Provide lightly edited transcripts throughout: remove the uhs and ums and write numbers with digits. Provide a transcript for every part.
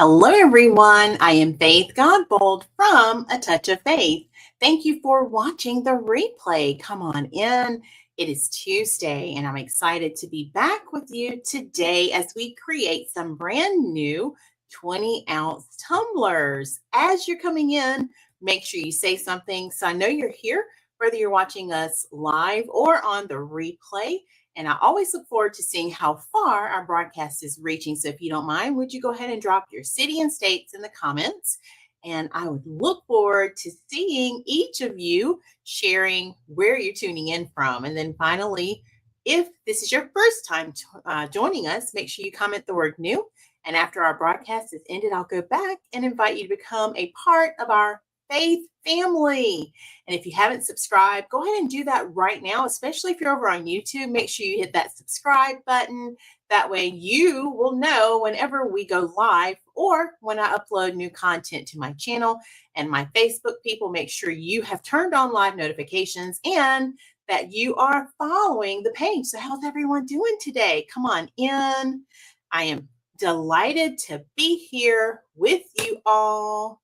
Hello, everyone. I am Faith Godbold from A Touch of Faith. Thank you for watching the replay. Come on in. It is Tuesday, and I'm excited to be back with you today as we create some brand new 20-ounce tumblers. As you're coming in, make sure you say something so I know you're here, whether you're watching us live or on the replay. And I always look forward to seeing how far our broadcast is reaching. So if you don't mind, would you go ahead and drop your city and states in the comments? And I would look forward to seeing each of you sharing where you're tuning in from. And then finally, if this is your first time joining us, make sure you comment the word new. And after our broadcast is ended, I'll go back and invite you to become a part of our faith family. And if you haven't subscribed, go ahead and do that right now, especially if you're over on YouTube. Make sure you hit that subscribe button. That way you will know whenever we go live or when I upload new content to my channel. And my Facebook people, make sure you have turned on live notifications and that you are following the page. So how's everyone doing today? Come on in. I am delighted to be here with you all.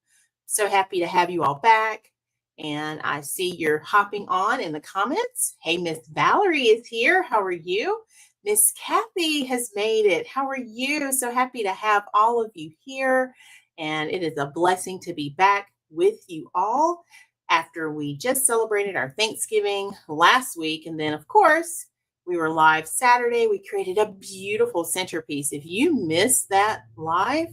So happy to have you all back. And I see you're hopping on in the comments. Hey, Miss Valerie is here. How are you? Miss Kathy has made it. How are you? So happy to have all of you here. And it is a blessing to be back with you all after we just celebrated our Thanksgiving last week. And then, of course, we were live Saturday. We created a beautiful centerpiece. If you missed that live,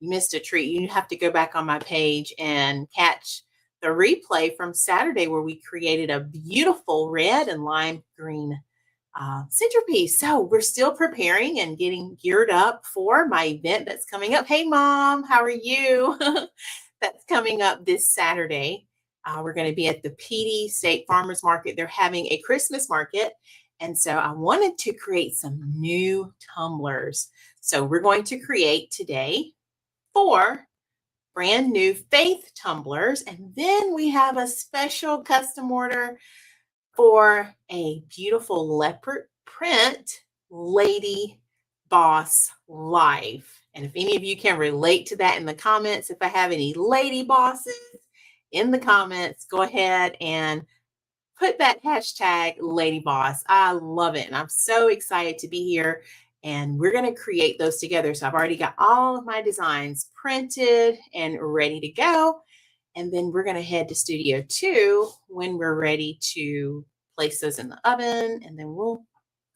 you missed a treat. You have to go back on my page and catch the replay from Saturday where we created a beautiful red and lime green centerpiece. So we're still preparing and getting geared up for my event that's coming up. Hey, Mom, how are you? That's coming up this Saturday. We're going to be at the PD State Farmers Market. They're having a Christmas market. And so I wanted to create some new tumblers. So we're going to create today 4 brand new faith tumblers. And then we have a special custom order for a beautiful leopard print Lady Boss Life. And if any of you can relate to that in the comments, if I have any lady bosses in the comments, go ahead and put that hashtag Lady Boss. I love it. And I'm so excited to be here. And we're going to create those together. So I've already got all of my designs printed and ready to go. And then we're going to head to Studio 2 when we're ready to place those in the oven. And then we'll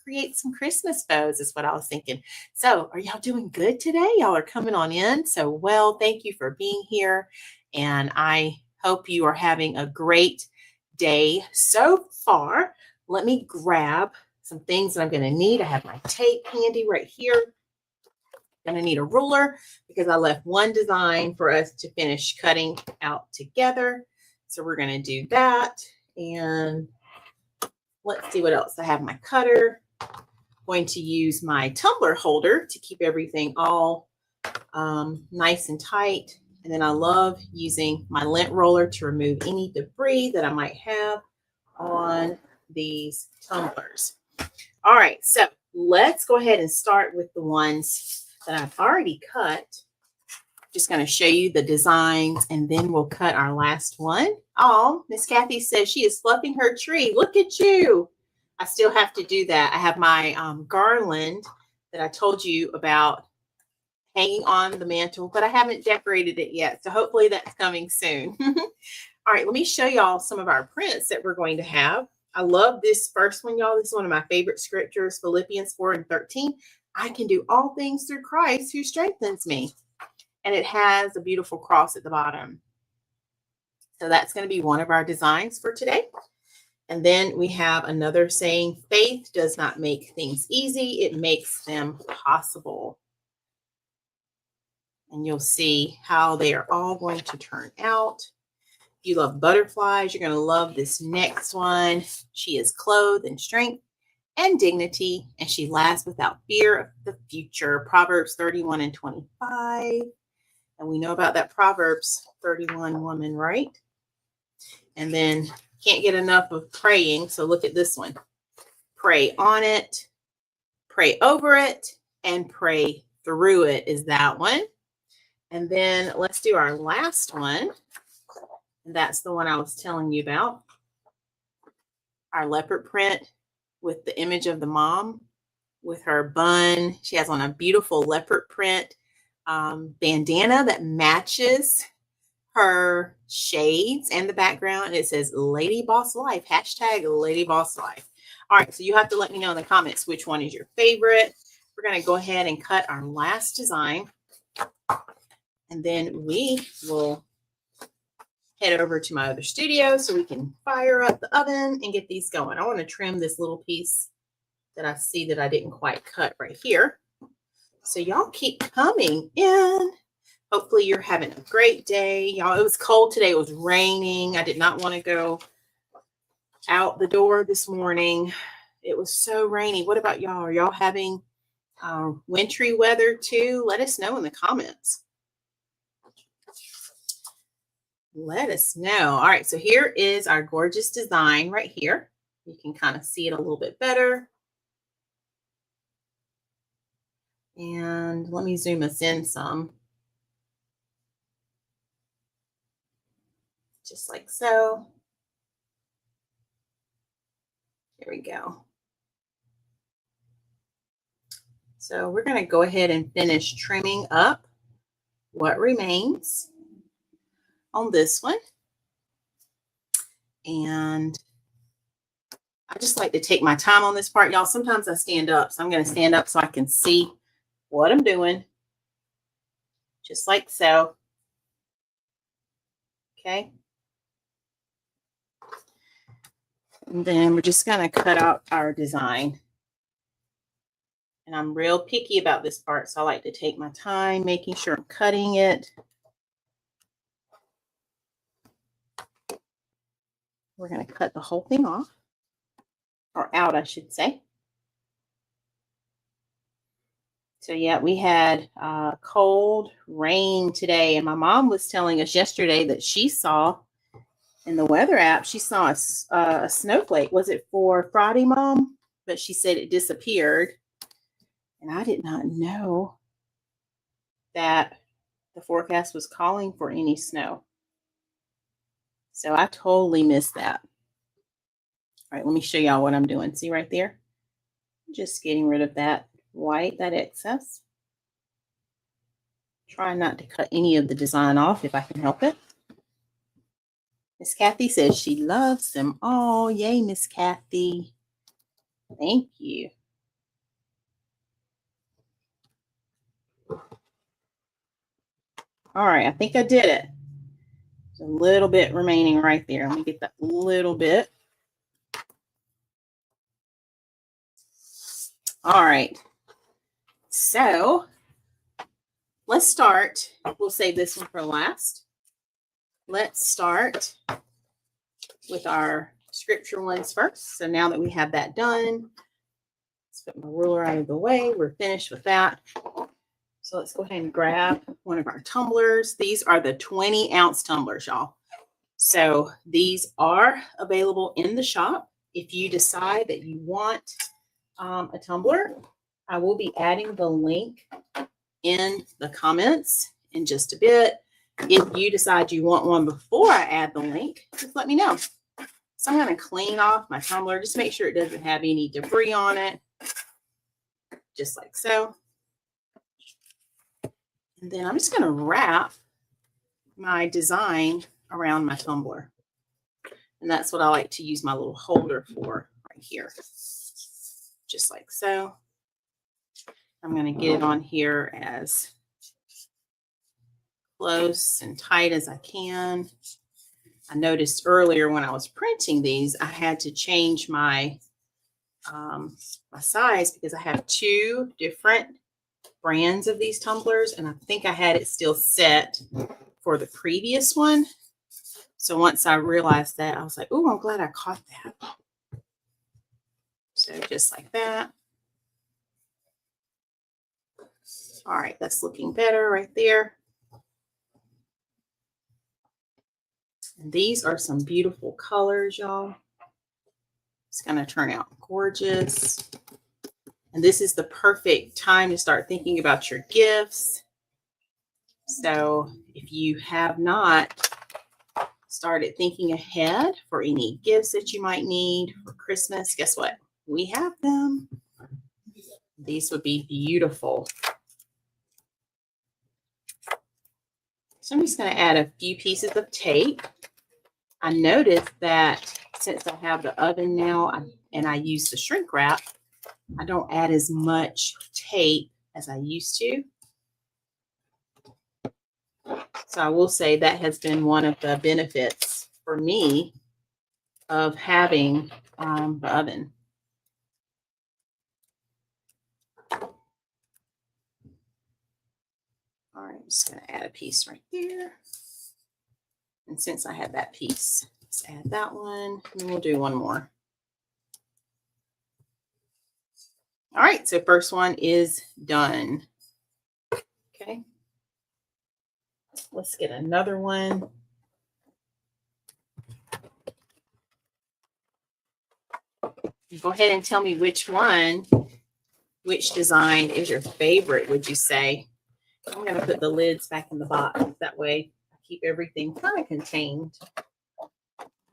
create some Christmas bows is what I was thinking. So are y'all doing good today? Y'all are coming on in. So, well, thank you for being here. And I hope you are having a great day so far. Let me grab some things that I'm going to need. I have my tape handy right here. I'm going to need a ruler because I left one design for us to finish cutting out together. So we're going to do that. And let's see what else. I have my cutter. Going to use my tumbler holder to keep everything all nice and tight. And then I love using my lint roller to remove any debris that I might have on these tumblers. All right, so let's go ahead and start with the ones that I've already cut. Just going to show you the designs and then we'll cut our last one. Oh, Miss Kathy says she is fluffing her tree. Look at you. I still have to do that. I have my garland that I told you about hanging on the mantle, but I haven't decorated it yet. So hopefully that's coming soon. All right, let me show y'all some of our prints that we're going to have. I love this first one, y'all. This is one of my favorite scriptures, Philippians 4:13. I can do all things through Christ who strengthens me. And it has a beautiful cross at the bottom. So that's going to be one of our designs for today. And then we have another saying, faith does not make things easy. It makes them possible. And you'll see how they are all going to turn out. If you love butterflies, you're going to love this next one. She is clothed in strength and dignity, and she laughs without fear of the future. Proverbs 31:25. And we know about that Proverbs 31 woman, right? And then can't get enough of praying. So look at this one. Pray on it, pray over it, and pray through it is that one. And then let's do our last one. And that's the one I was telling you about. Our leopard print with the image of the mom with her bun. She has on a beautiful leopard print bandana that matches her shades and the background. And it says LadyBossLife, hashtag LadyBossLife. All right, so you have to let me know in the comments which one is your favorite. We're going to go ahead and cut our last design. And then we will head over to my other studio so we can fire up the oven and get these going. I want to trim this little piece that I see that I didn't quite cut right here. So y'all keep coming in. Hopefully you're having a great day. Y'all, it was cold today. It was raining. I did not want to go out the door this morning. It was so rainy. What about y'all? Are y'all having wintry weather too? Let us know in the comments. Let us know. All right, so here is our gorgeous design right here. You can kind of see it a little bit better. And let me zoom us in some. Just like so. There we go. So we're going to go ahead and finish trimming up what remains on this one. And I just like to take my time on this part, y'all. Sometimes I stand up, so I'm going to stand up so I can see what I'm doing. Just like so. Okay. And then we're just going to cut out our design. And I'm real picky about this part, so I like to take my time making sure I'm cutting it. We're going to cut the whole thing off, or out, I should say. So yeah, we had cold rain today, and my mom was telling us yesterday that she saw in the weather app, she saw a snowflake. Was it for Friday, Mom? But she said it disappeared. And I did not know that the forecast was calling for any snow. So I totally missed that. All right, let me show y'all what I'm doing. See right there? Just getting rid of that white, that excess. Try not to cut any of the design off if I can help it. Miss Kathy says she loves them all. Yay, Miss Kathy. Thank you. All right, I think I did it. There's a little bit remaining right there. Let me get that little bit. All right. So let's start. We'll save this one for last. Let's start with our scripture ones first. So now that we have that done, let's put my ruler out of the way. We're finished with that. So let's go ahead and grab one of our tumblers. These are the 20-ounce tumblers, y'all. So these are available in the shop. If you decide that you want a tumbler, I will be adding the link in the comments in just a bit. If you decide you want one before I add the link, just let me know. So I'm going to clean off my tumbler. Just make sure it doesn't have any debris on it. Just like so. And then I'm just going to wrap my design around my tumbler. And that's what I like to use my little holder for right here. Just like so. I'm going to get it on here as close and tight as I can. I noticed earlier when I was printing these, I had to change my my size because I have two different brands of these tumblers, and I think I had it still set for the previous one. So once I realized that, I was like, oh, I'm glad I caught that. So just like that. All right, that's looking better right there. And these are some beautiful colors, y'all. It's going to turn out gorgeous. And this is the perfect time to start thinking about your gifts. So if you have not started thinking ahead for any gifts that you might need for Christmas, guess what? We have them. These would be beautiful. So I'm just going to add a few pieces of tape. I noticed that since I have the oven now and I use the shrink wrap, I don't add as much tape as I used to. So I will say that has been one of the benefits for me of having the oven. All right, I'm just going to add a piece right there. And since I have that piece, let's add that one, and we'll do one more. All right, so first one is done. Okay. Let's get another one. Go ahead and tell me which design is your favorite, would you say? I'm going to put the lids back in the box. That way I keep everything kind of contained.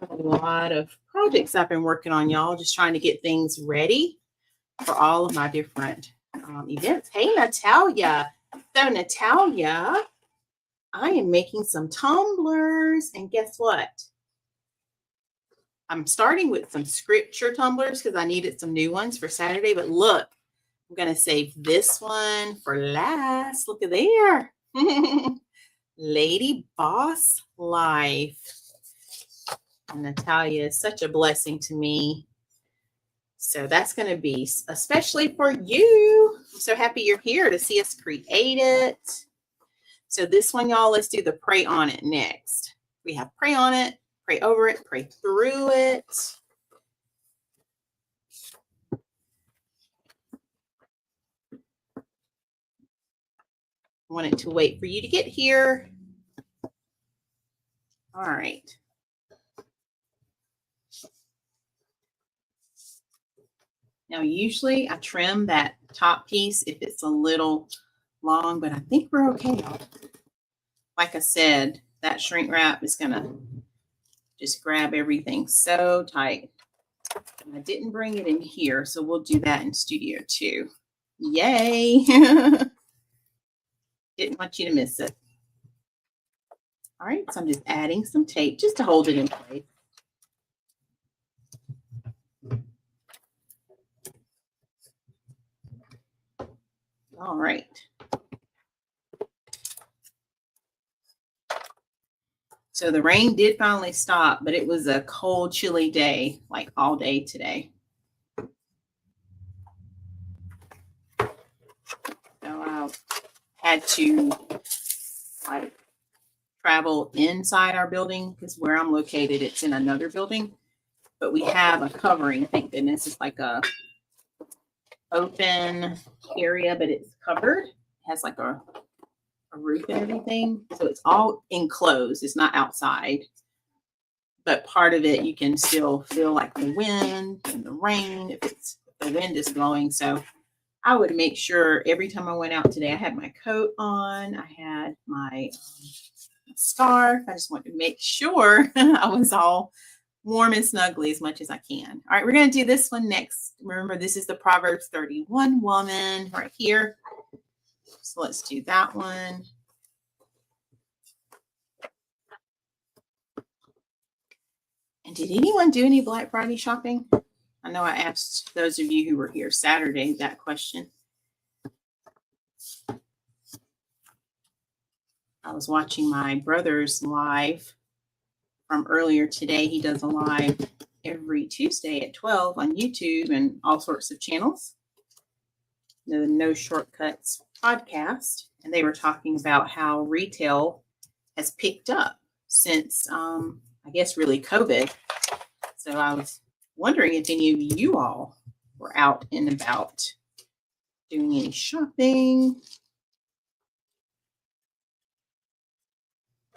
A lot of projects I've been working on, y'all, just trying to get things ready for all of my different events. Hey, Natalia. So, Natalia, I am making some tumblers. And guess what? I'm starting with some scripture tumblers because I needed some new ones for Saturday. But look, I'm going to save this one for last. Look at there. Lady Boss Life. And Natalia is such a blessing to me. So that's going to be especially for you. I'm so happy you're here to see us create it. So this one, y'all, let's do the pray on it next. We have pray on it, pray over it, pray through it. I wanted to wait for you to get here. All right. Now, usually I trim that top piece if it's a little long, but I think we're okay, y'all. Like I said, that shrink wrap is going to just grab everything so tight. And I didn't bring it in here, so we'll do that in Studio 2. Yay! Didn't want you to miss it. All right, so I'm just adding some tape just to hold it in place. All right. So the rain did finally stop, but it was a cold, chilly day, like all day today. So I had to travel inside our building because where I'm located, it's in another building. But we have a covering, thank goodness. It's like a open area, but it's covered. It has like a roof and everything. So it's all enclosed. It's not outside. But part of it, you can still feel like the wind and the rain if the wind is blowing. So I would make sure every time I went out today, I had my coat on. I had my scarf. I just wanted to make sure I was all warm and snuggly as much as I can. All right, we're going to do this one next. Remember, this is the Proverbs 31 woman right here. So let's do that one. And did anyone do any Black Friday shopping? I know I asked those of you who were here Saturday that question. I was watching my brother's live from earlier today. He does a live every Tuesday at 12 on YouTube and all sorts of channels. The No Shortcuts podcast. And they were talking about how retail has picked up since, I guess, really COVID. So I was wondering if any of you all were out and about doing any shopping.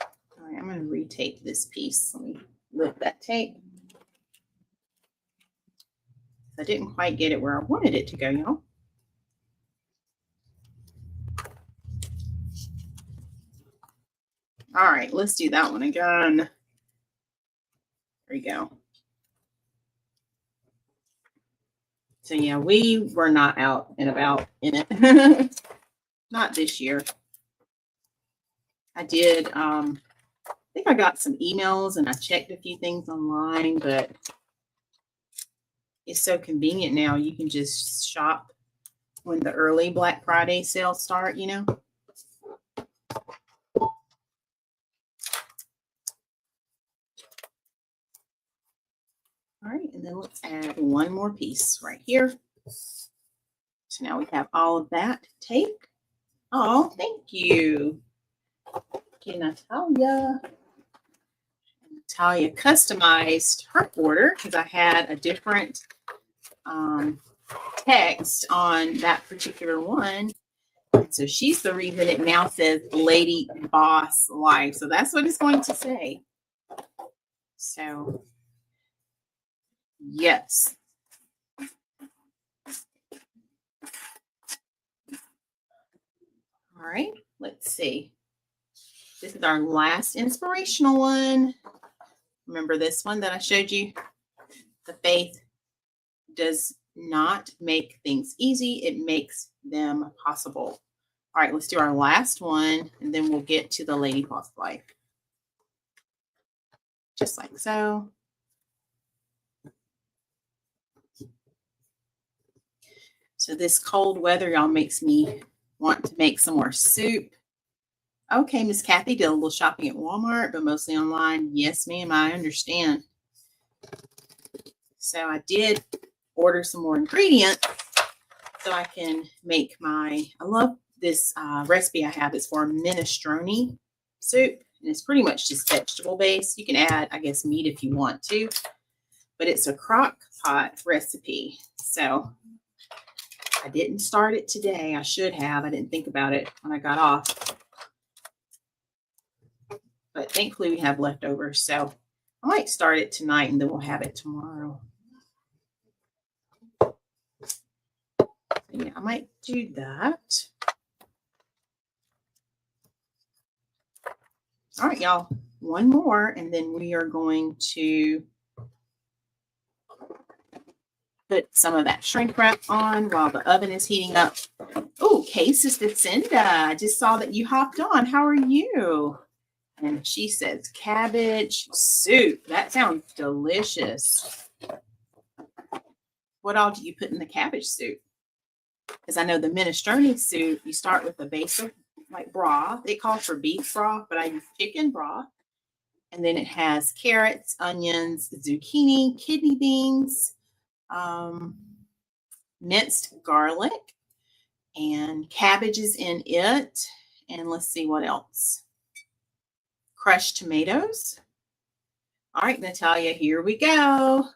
All right, I'm going to retape this piece. Let me lift that tape. I didn't quite get it where I wanted it to go, y'all. All right, let's do that one again. There we go. So yeah, we were not out and about in it. Not this year. I did, I think I got some emails and I checked a few things online, but it's so convenient now. You can just shop when the early Black Friday sales start, you know. All right, and then let's add one more piece right here. So now we have all of that tape. Oh, thank you. Okay, Natalia. Natalia customized her order because I had a different text on that particular one. So she's the reason it now says Lady Boss Life. So that's what it's going to say. So, yes. All right, let's see. This is our last inspirational one. Remember this one that I showed you? The faith does not make things easy. It makes them possible. All right, let's do our last one, and then we'll get to the Lady Boss Life. Just like so. So this cold weather, y'all, makes me want to make some more soup. Okay, Miss Kathy did a little shopping at Walmart, but mostly online. Yes, ma'am, I understand. So I did order some more ingredients so I can make I love this recipe I have. It's for minestrone soup, and it's pretty much just vegetable based. You can add, I guess, meat if you want to, but it's a crock pot recipe. So I didn't start it today. I should have. I didn't think about it when I got off. But thankfully we have leftovers. So I might start it tonight and then we'll have it tomorrow. Yeah, I might do that. All right, y'all. One more, and then we are going to put some of that shrink wrap on while the oven is heating up. Oh, Kay, Sister Cinda, I just saw that you hopped on. How are you? And she says cabbage soup. That sounds delicious. What all do you put in the cabbage soup? Because I know the minestrone soup, you start with a base of like broth. It calls for beef broth, but I use chicken broth. And then it has carrots, onions, zucchini, kidney beans, minced garlic, and cabbages in it. And let's see what else. Crushed tomatoes. All right, Natalia, here we go.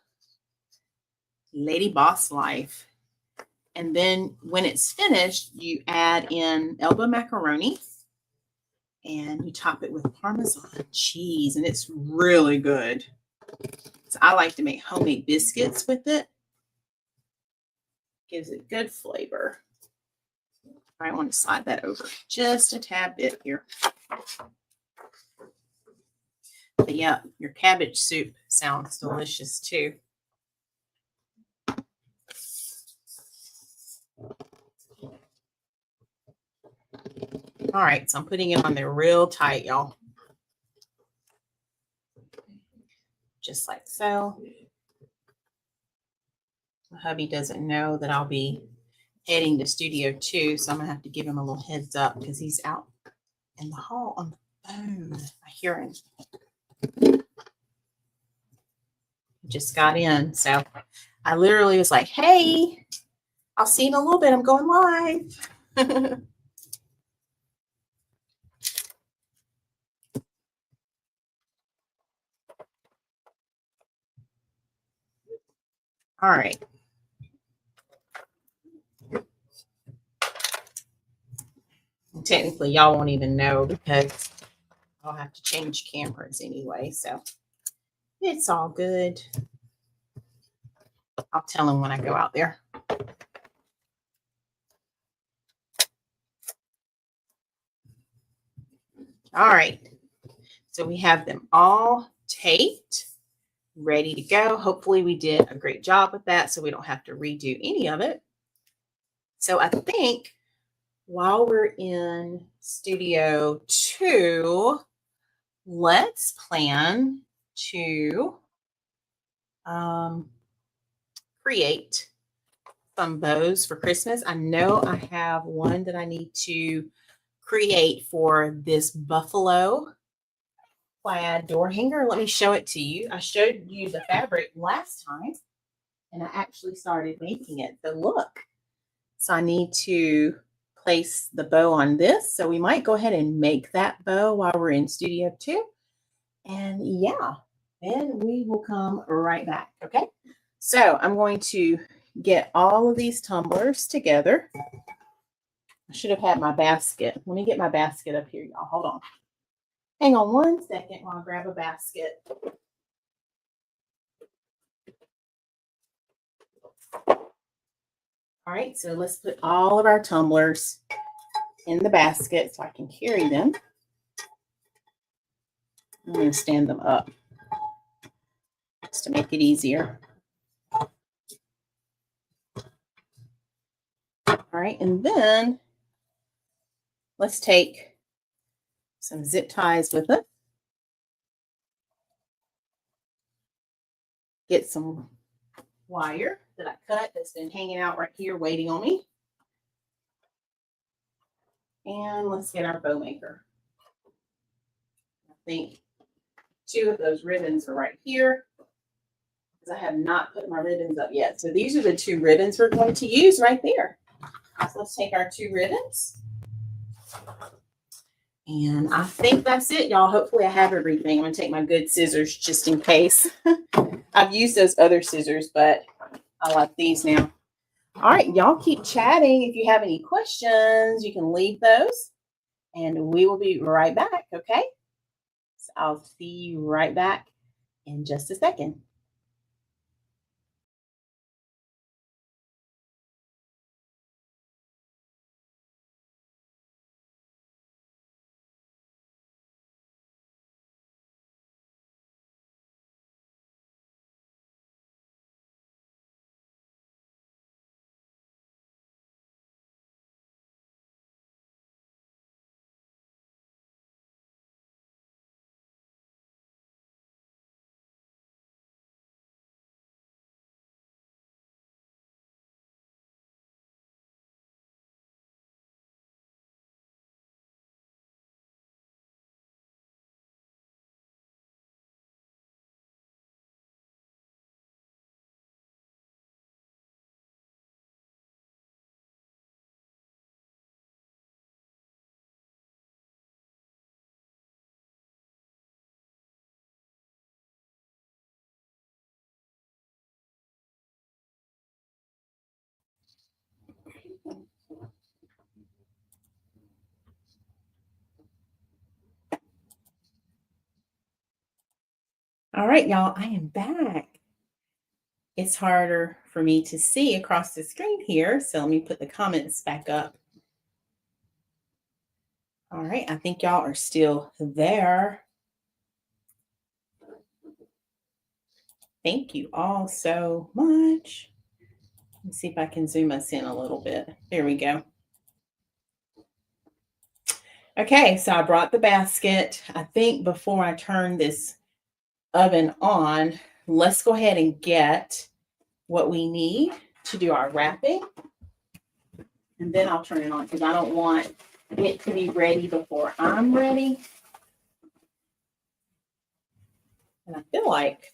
Lady Boss Life. And then when it's finished, you add in elbow macaroni and you top it with Parmesan cheese, and it's really good. So I like to make homemade biscuits with it. Gives it good flavor. I want to slide that over just a tad bit here. But yeah, your cabbage soup sounds delicious too. All right, so I'm putting it on there real tight, y'all. Just like so. My hubby doesn't know that I'll be heading to Studio 2, so I'm going to have to give him a little heads up because he's out in the hall on the phone. I hear him. Just got in, so I literally was like, hey, I'll see you in a little bit. I'm going live. All right. And technically, y'all won't even know because I'll have to change cameras anyway, so it's all good. I'll tell him when I go out there. All right. So we have them all taped, ready to go. Hopefully we did a great job with that so we don't have to redo any of it. So I think while we're in Studio 2, let's plan to create some bows for Christmas. I know I have one that I need to create for this buffalo plaid door hanger. Let me show it to you. I showed you the fabric last time and I actually started making it. So look, so I need to place the bow on this. So we might go ahead and make that bow while we're in Studio 2. And yeah, then we will come right back. Okay. So I'm going to get all of these tumblers together. I should have had my basket. Let me get my basket up here, y'all. Hold on. Hang on one second while I grab a basket. All right, so let's put all of our tumblers in the basket so I can carry them. I'm going to stand them up just to make it easier. All right, and then let's take some zip ties with it. Get some wire that I cut that's been hanging out right here waiting on me. And let's get our bow maker. I think 2 of those ribbons are right here because I have not put my ribbons up yet. So these are the 2 ribbons we're going to use right there. So let's take our 2 ribbons. And I think that's it, y'all. Hopefully I have everything. I'm going to take my good scissors just in case. I've used those other scissors, but I like these now. All right, y'all keep chatting. If you have any questions, you can leave those. And we will be right back, okay? So I'll see you right back in just a second. All right, y'all, I am back. It's harder for me to see across the screen here, so let me put the comments back up. All right, I think y'all are still there. Thank you all so much. Let's see if I can zoom us in a little bit. There we go. Okay, so I brought the basket. I think before I turn this oven on, let's go ahead and get what we need to do our wrapping. And then I'll turn it on because I don't want it to be ready before I'm ready. And I feel like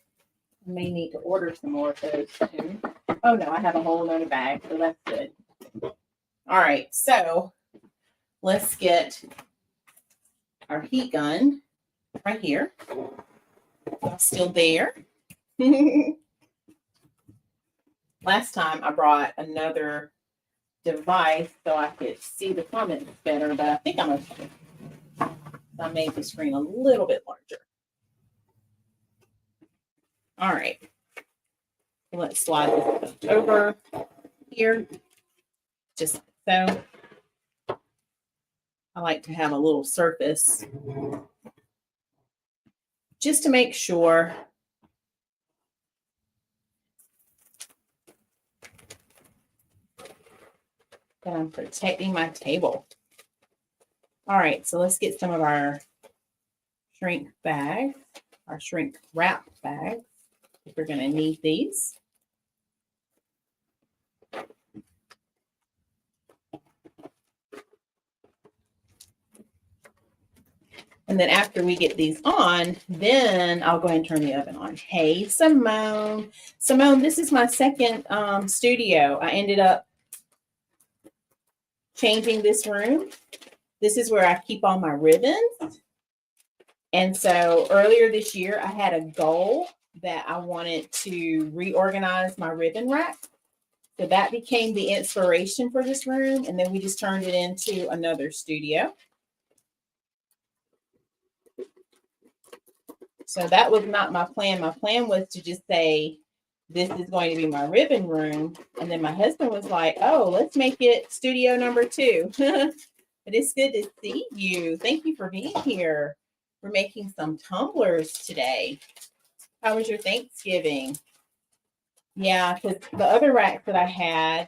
I may need to order some more of those too. Oh no, I have a whole other bag, so that's good. All right, so let's get our heat gun right here. It's still there. Last time I brought another device so I could see the comments better, but I think I made the screen a little bit larger. All right. Let's slide this over here, just like so. I like to have a little surface just to make sure that I'm protecting my table. All right, so let's get some of our shrink bags, our shrink wrap bags. We're going to need these. And then after we get these on, then I'll go ahead and turn the oven on. Hey, Simone. Simone, this is my second studio. I ended up changing this room. This is where I keep all my ribbons. And so earlier this year, I had a goal that I wanted to reorganize my ribbon rack. So that became the inspiration for this room. And then we just turned it into another studio. So that was not my plan. My plan was to just say, this is going to be my ribbon room. And then my husband was like, oh, let's make it studio number 2. But it's good to see you. Thank you for being here. We're making some tumblers today. How was your Thanksgiving? Yeah, because the other racks that I had,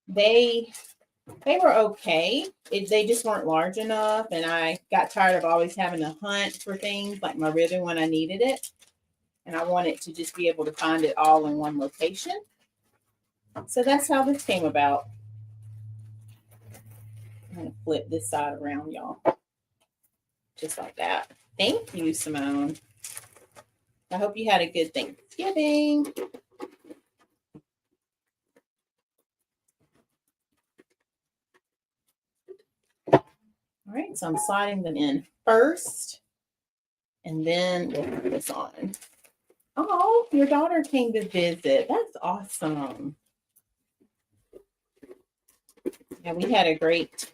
they were okay. They just weren't large enough. And I got tired of always having to hunt for things like my ribbon when I needed it. And I wanted to just be able to find it all in one location. So that's how this came about. I'm going to flip this side around, y'all. Just like that. Thank you, Simone. I hope you had a good Thanksgiving. All right, so I'm sliding them in first, and then we'll put this on. Oh, your daughter came to visit. That's awesome. Yeah, we had a great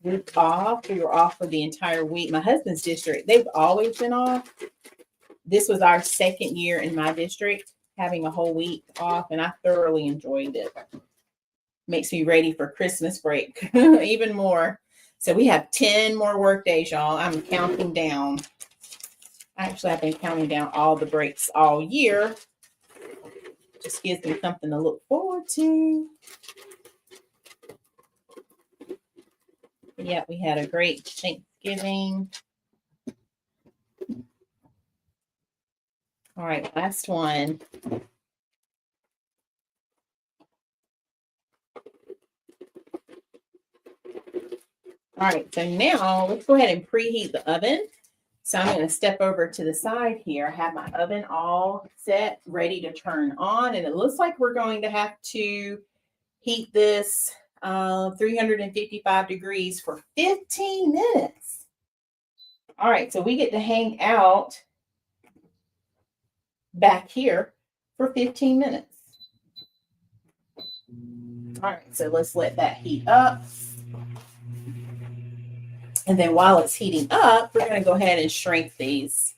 week off. We were off for the entire week. My husband's district, they've always been off. This was our second year in my district having a whole week off, and I thoroughly enjoyed it. Makes me ready for Christmas break even more. So we have 10 more work days, y'all. I'm counting down. Actually, I've been counting down all the breaks all year. Just gives me something to look forward to. Yeah, we had a great Thanksgiving. All right, last one. All right, so now let's go ahead and preheat the oven. So I'm going to step over to the side here. I have my oven all set, ready to turn on. And it looks like we're going to have to heat this 355 degrees for 15 minutes. All right, so we get to hang out back here for 15 minutes. All right, so let's let that heat up. And then while it's heating up, we're going to go ahead and shrink these.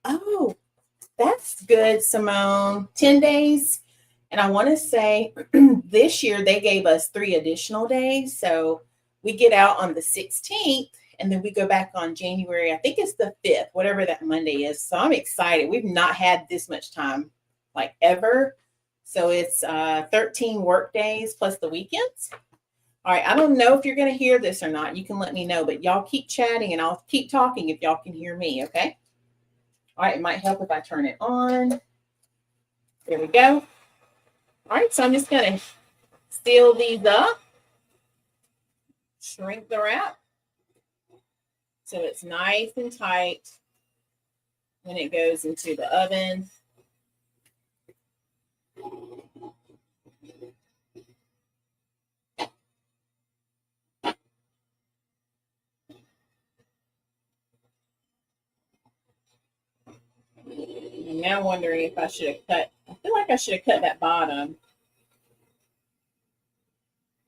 Oh, that's good, Simone. 10 days. And I want to say this year they gave us 3 additional days. So we get out on the 16th and then we go back on January. I think it's the 5th, whatever that Monday is. So I'm excited. We've not had this much time like ever. So it's 13 work days plus the weekends. All right, I don't know if you're going to hear this or not. You can let me know, but y'all keep chatting and I'll keep talking if y'all can hear me, okay? All right, it might help if I turn it on. There we go. All right, so I'm just going to seal these up, shrink the wrap so it's nice and tight when it goes into the oven. I'm now wondering if I should have cut. I feel like I should have cut that bottom.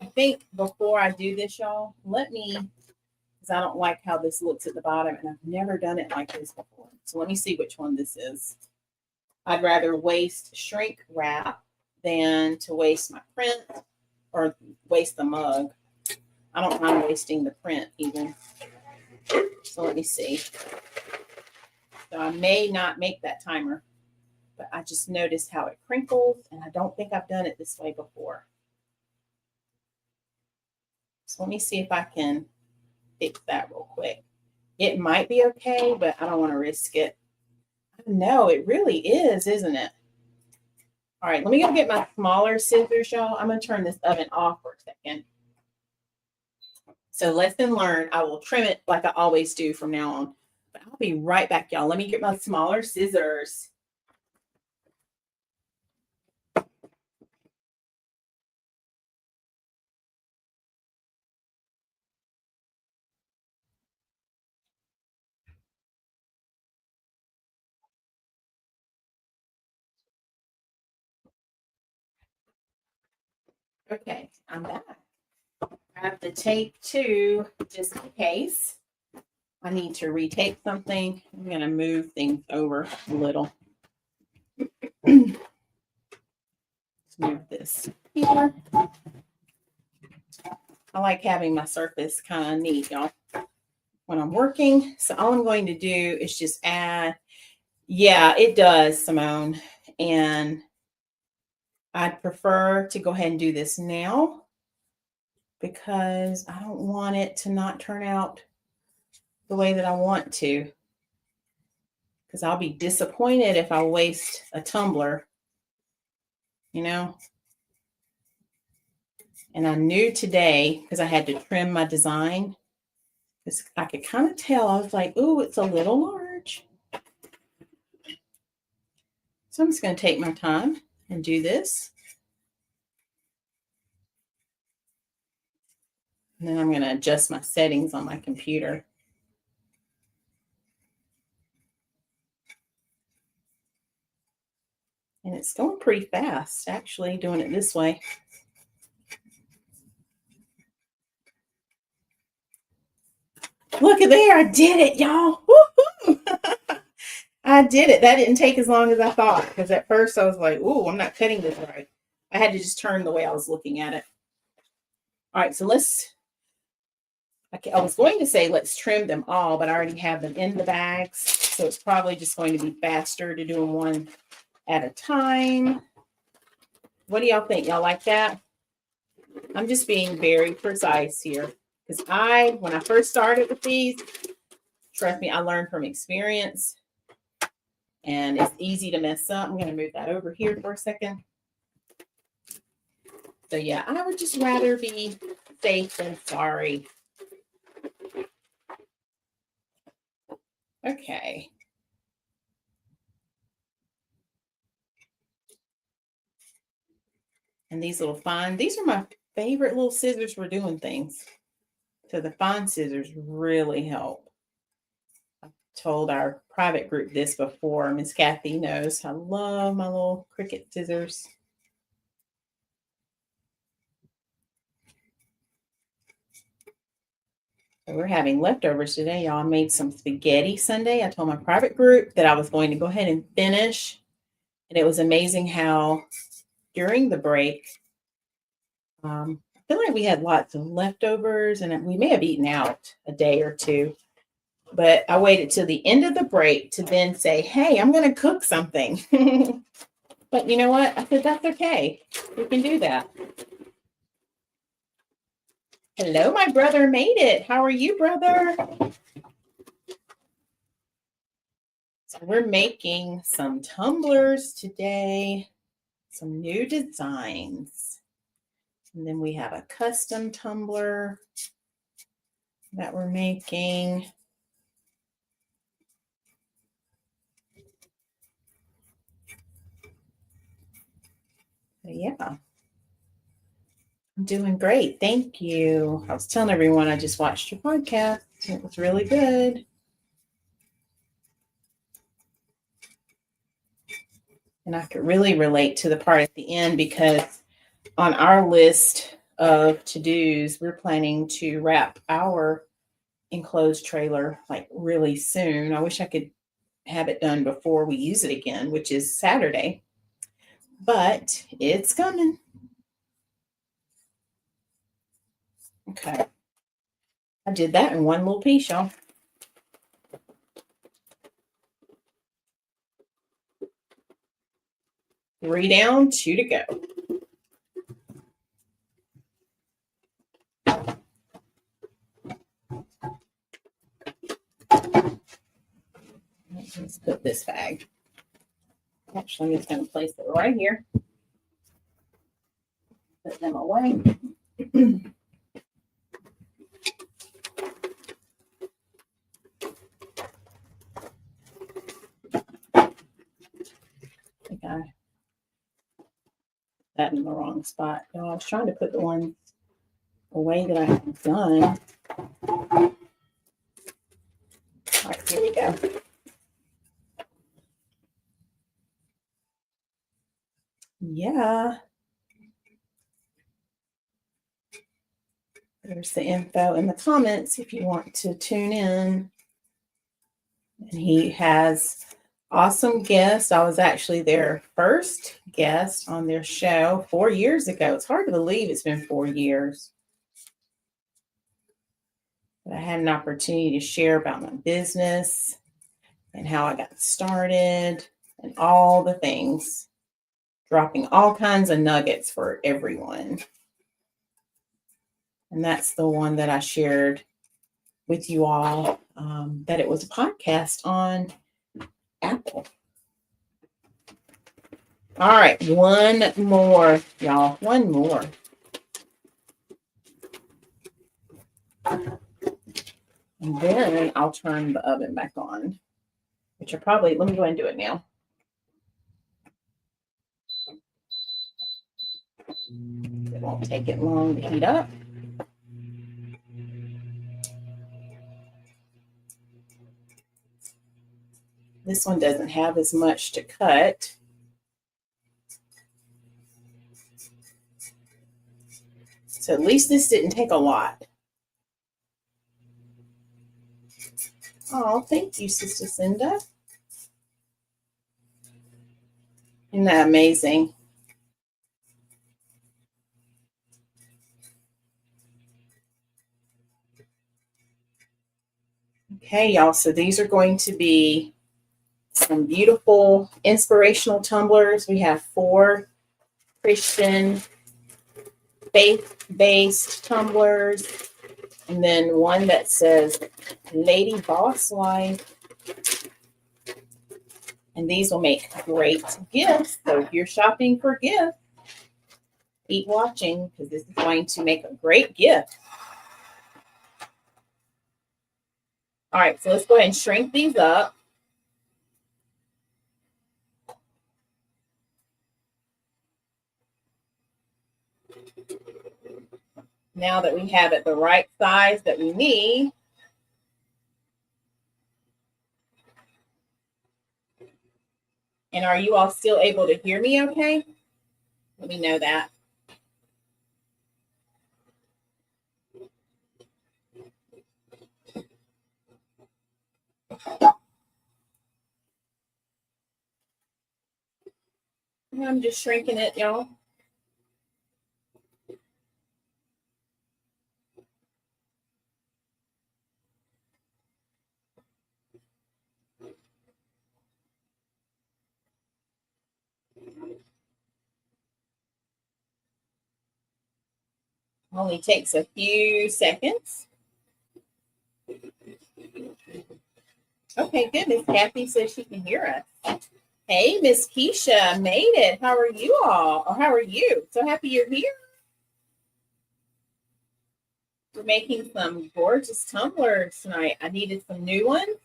I think before I do this, y'all, let me, because I don't like how this looks at the bottom, and I've never done it like this before. So let me see which one this is. I'd rather waste shrink wrap than to waste my print or waste the mug. I don't mind wasting the print even. So let me see. So I may not make that timer, but I just noticed how it crinkles, and I don't think I've done it this way before. So let me see if I can fix that real quick. It might be okay, but I don't want to risk it. No, it really is, isn't it? All right, let me go get my smaller scissors, y'all. I'm going to turn this oven off for a second. So lesson learned, I will trim it like I always do from now on. But I'll be right back, y'all. Let me get my smaller scissors. Okay, I'm back. I have the tape too, just in case I need to retape something. I'm going to move things over a little. Let's move this here. I like having my surface kind of neat, y'all, when I'm working. So all I'm going to do is just add, yeah, it does, Simone. And I'd prefer to go ahead and do this now because I don't want it to not turn out the way that I want to. Because I'll be disappointed if I waste a tumbler, you know. And I knew today, because I had to trim my design, because I could kind of tell, I was like, ooh, it's a little large. So I'm just going to take my time and do this. And then I'm going to adjust my settings on my computer. And it's going pretty fast, actually, doing it this way. Look at there. I did it, y'all. Woo-hoo. I did it. That didn't take as long as I thought, because at first I was like, ooh, I'm not cutting this right. I had to just turn the way I was looking at it. All right, so I was going to say let's trim them all, but I already have them in the bags. So it's probably just going to be faster to do them one at a time. What do y'all think? Y'all like that? I'm just being very precise here because when I first started with these, trust me, I learned from experience and it's easy to mess up. I'm going to move that over here for a second. So yeah, I would just rather be safe than sorry. Okay. And these are my favorite little scissors for doing things. So the fine scissors really help. I've told our private group this before. Miss Kathy knows I love my little Cricut scissors. So we're having leftovers today, y'all. I made some spaghetti Sunday. I told my private group that I was going to go ahead and finish. And it was amazing how during the break, I feel like we had lots of leftovers and we may have eaten out a day or two. But I waited till the end of the break to then say, hey, I'm going to cook something. But you know what? I said, that's okay. We can do that. Hello, my brother made it. How are you, brother? So we're making some tumblers today, some new designs. And then we have a custom tumbler that we're making. So yeah, I'm doing great. Thank you. I was telling everyone I just watched your podcast. It was really good. And I could really relate to the part at the end because on our list of to-dos, we're planning to wrap our enclosed trailer like really soon. I wish I could have it done before we use it again, which is Saturday, but it's coming. Okay. I did that in one little piece, y'all. 3 down, 2 to go. Let's put this bag. Actually, I'm just going to place it right here. Put them away. I think I that in the wrong spot. No, I was trying to put the ones away that I have done. All right, here we go. Yeah. There's the info in the comments if you want to tune in. And he has awesome guests. I was actually their first guest on their show 4 years ago. It's hard to believe it's been 4 years. But I had an opportunity to share about my business and how I got started and all the things, dropping all kinds of nuggets for everyone. And that's the one that I shared with you all, that it was a podcast on Apple. All right, one more, y'all. One more. And then I'll turn the oven back on, which I probably, let me go ahead and do it now. It won't take it long to heat up. This one doesn't have as much to cut. So at least this didn't take a lot. Oh, thank you, Sister Cinda. Isn't that amazing? Okay, y'all. So these are going to be some beautiful inspirational tumblers. We have 4 Christian faith-based tumblers, and then one that says LadyBossLife. And these will make great gifts. So if you're shopping for gifts, keep watching because this is going to make a great gift. All right, so let's go ahead and shrink these up. Now that we have it the right size that we need, and are you all still able to hear me okay? Let me know that. I'm just shrinking it, y'all. Only takes a few seconds. Okay, good. Miss Kathy says she can hear us. Hey, Miss Keisha, made it. How are you all? Or how are you? So happy you're here. We're making some gorgeous tumblers tonight. I needed some new ones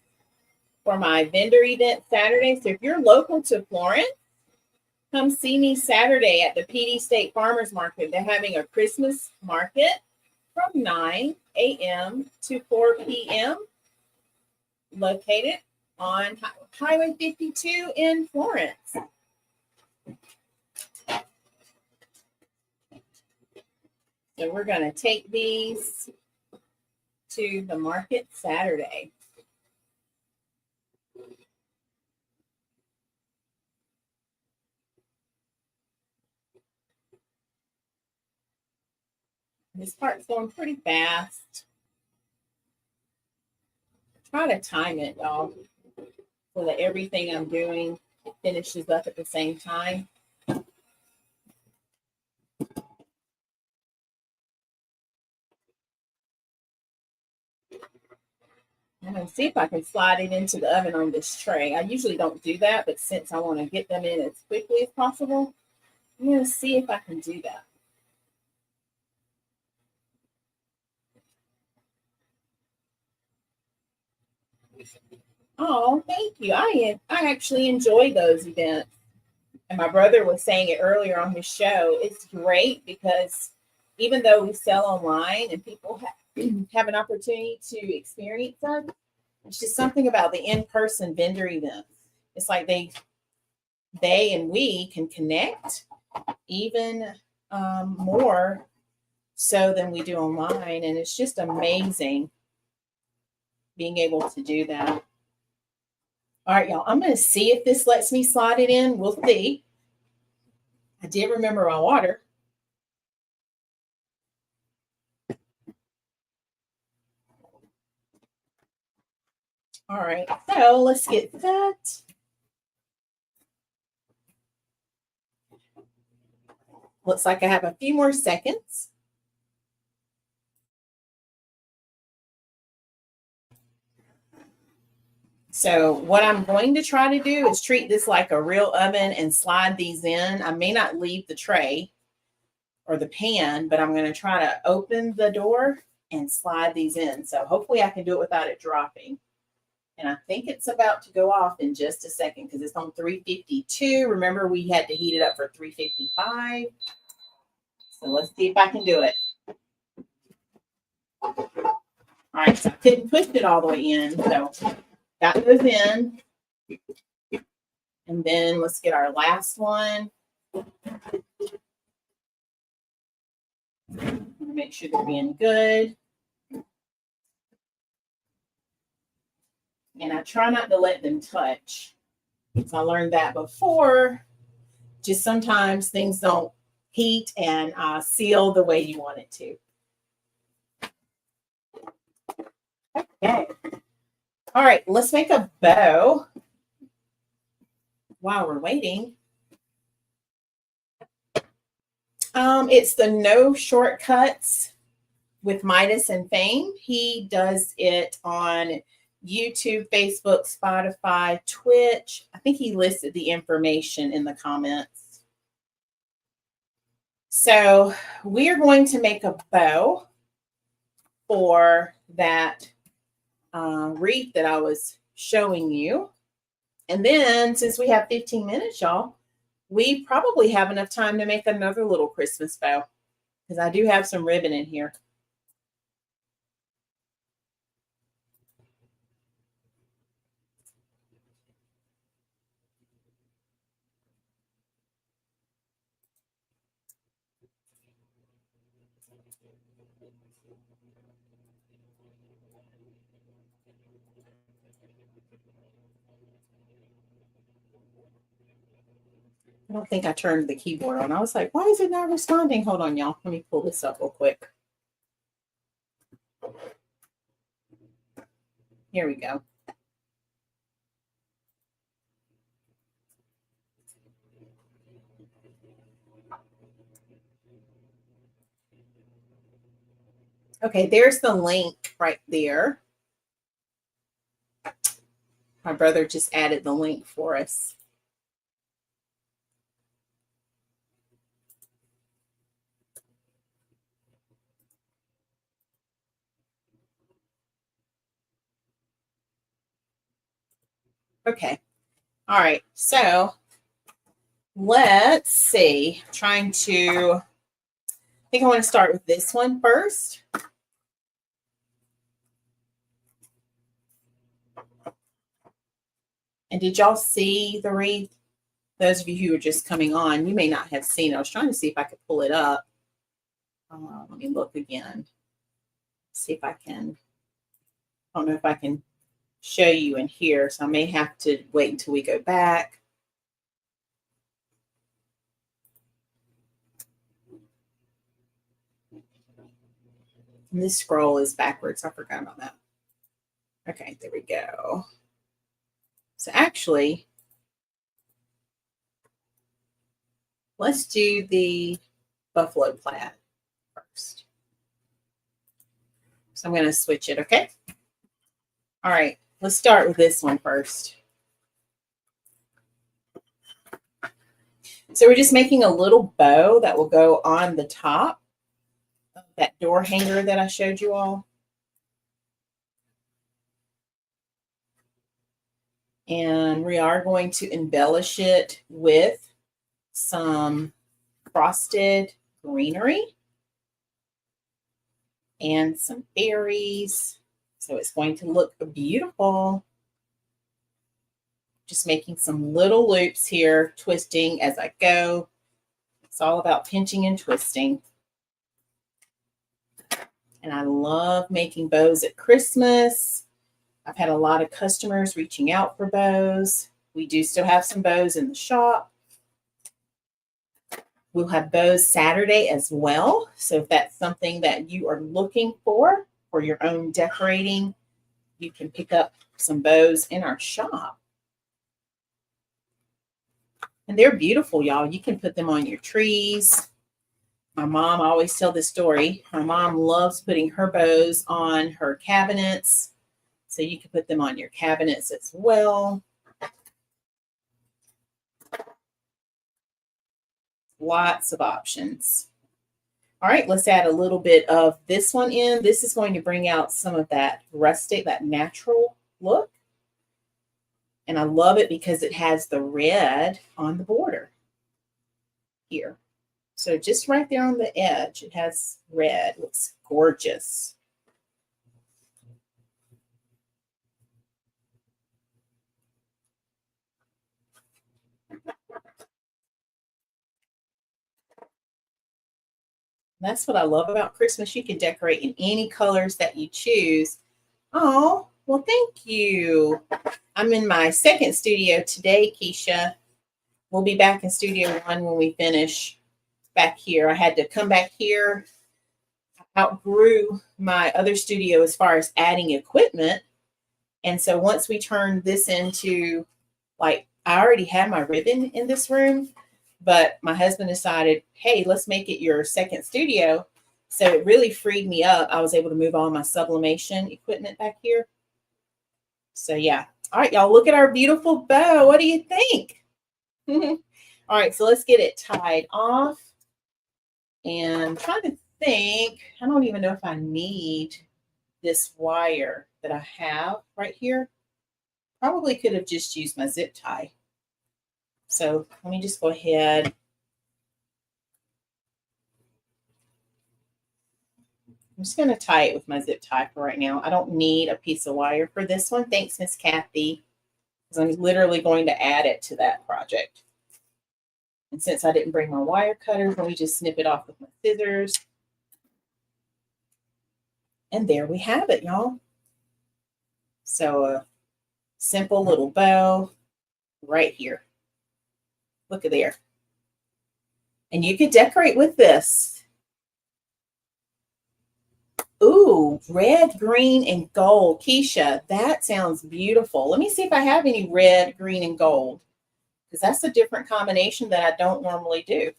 for my vendor event Saturday. So if you're local to Florence, come see me Saturday at the PD State Farmers Market. They're having a Christmas market from 9 a.m. to 4 p.m. located on Highway 52 in Florence. So we're going to take these to the market Saturday. This part's going pretty fast. Try to time it, y'all, so that everything I'm doing finishes up at the same time. I'm going to see if I can slide it into the oven on this tray. I usually don't do that, but since I want to get them in as quickly as possible, I'm going to see if I can do that. Oh, thank you. I actually enjoy those events. And my brother was saying it earlier on his show. It's great because even though we sell online and people have an opportunity to experience them, it's just something about the in-person vendor events. It's like they and we can connect even more so than we do online. And it's just amazing being able to do that. All right, y'all, I'm going to see if this lets me slide it in. We'll see. I did remember my water. All right, so let's get that. Looks like I have a few more seconds. So what I'm going to try to do is treat this like a real oven and slide these in. I may not leave the tray or the pan, but I'm going to try to open the door and slide these in. So hopefully I can do it without it dropping. And I think it's about to go off in just a second because it's on 352. Remember, we had to heat it up for 355. So let's see if I can do it. All right, so I couldn't push it all the way in. So got those in. And then let's get our last one. Make sure they're being good. And I try not to let them touch. So I learned that before. Just sometimes things don't heat and seal the way you want it to. Okay. All right, let's make a bow while we're waiting. It's the No Shortcuts with Midas and Fame. He does it on YouTube, Facebook, Spotify, Twitch. I think he listed the information in the comments. So we are going to make a bow for that wreath that I was showing you. And then since we have 15 minutes, y'all, we probably have enough time to make another little Christmas bow because I do have some ribbon in here. I don't think I turned the keyboard on. I was like, why is it not responding? Hold on, y'all. Let me pull this up real quick. Here we go. Okay, there's the link right there. My brother just added the link for us. Okay. All right. So let's see. I'm trying to, I think I want to start with this one first. And did y'all see the wreath? Those of you who are just coming on, you may not have seen it. I was trying to see if I could pull it up. Let me look again. See if I can. I don't know if I can show you in here, so I may have to wait until we go back. And this scroll is backwards. I forgot about that. Okay, there we go. So actually, let's do the buffalo plaid first. So I'm going to switch it, okay? All right, let's start with this one first. So we're just making a little bow that will go on the top of that door hanger that I showed you all. And we are going to embellish it with some frosted greenery and some berries. So it's going to look beautiful. Just making some little loops here, twisting as I go. It's all about pinching and twisting. And I love making bows at Christmas. I've had a lot of customers reaching out for bows. We do still have some bows in the shop. We'll have bows Saturday as well. So if that's something that you are looking for your own decorating, you can pick up some bows in our shop. And they're beautiful, y'all. You can put them on your trees. My mom, I always tell this story. My mom loves putting her bows on her cabinets. So you can put them on your cabinets as well. Lots of options. All right, let's add a little bit of this one in. This is going to bring out some of that rustic, that natural look. And I love it because it has the red on the border here. So just right there on the edge, it has red. It looks gorgeous. That's what I love about Christmas. You can decorate in any colors that you choose. Oh, well, thank you. I'm in my second studio today, Keisha. We'll be back in studio 1 when we finish back here. I had to come back here. I outgrew my other studio as far as adding equipment. And so once we turned this into, like, I already had my ribbon in this room. But my husband decided, hey, let's make it your second studio. So it really freed me up. I was able to move all my sublimation equipment back here. So yeah. All right, y'all, look at our beautiful bow. What do you think? All right, so let's get it tied off. And I'm trying to think, I don't even know if I need this wire that I have right here. Probably could have just used my zip tie. So let me just go ahead. I'm just going to tie it with my zip tie for right now. I don't need a piece of wire for this one. Thanks, Miss Kathy. Because I'm literally going to add it to that project. And since I didn't bring my wire cutter, let me just snip it off with my scissors. And there we have it, y'all. So a simple little bow right here. Look at there. And you could decorate with this. Ooh, red, green, and gold. Keisha, that sounds beautiful. Let me see if I have any red, green, and gold, because that's a different combination that I don't normally do.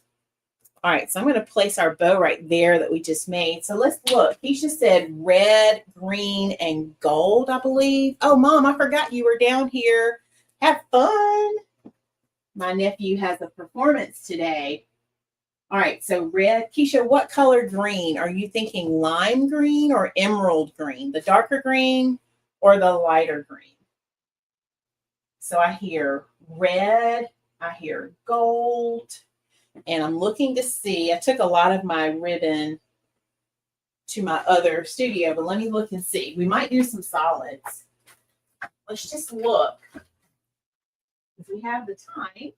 All right, so I'm going to place our bow right there that we just made. So let's look. Keisha said red, green, and gold, I believe. Oh, Mom, I forgot you were down here. Have fun. My nephew has a performance today. All right, so red. Keisha, what color green? Are you thinking lime green or emerald green? The darker green or the lighter green? So I hear red, I hear gold, and I'm looking to see. I took a lot of my ribbon to my other studio, but let me look and see. We might do some solids. Let's just look. If we have the time.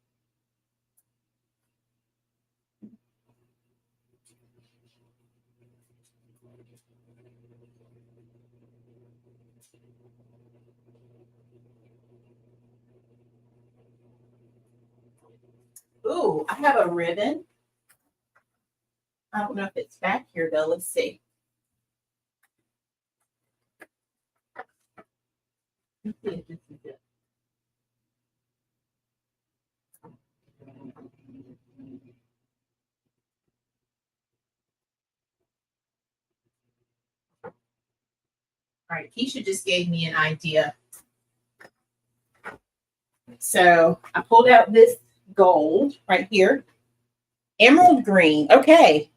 Ooh, I have a ribbon. I don't know if it's back here though. Let's see. Let's see if this is it. All right, Keisha just gave me an idea. So I pulled out this gold right here. Emerald green. Okay.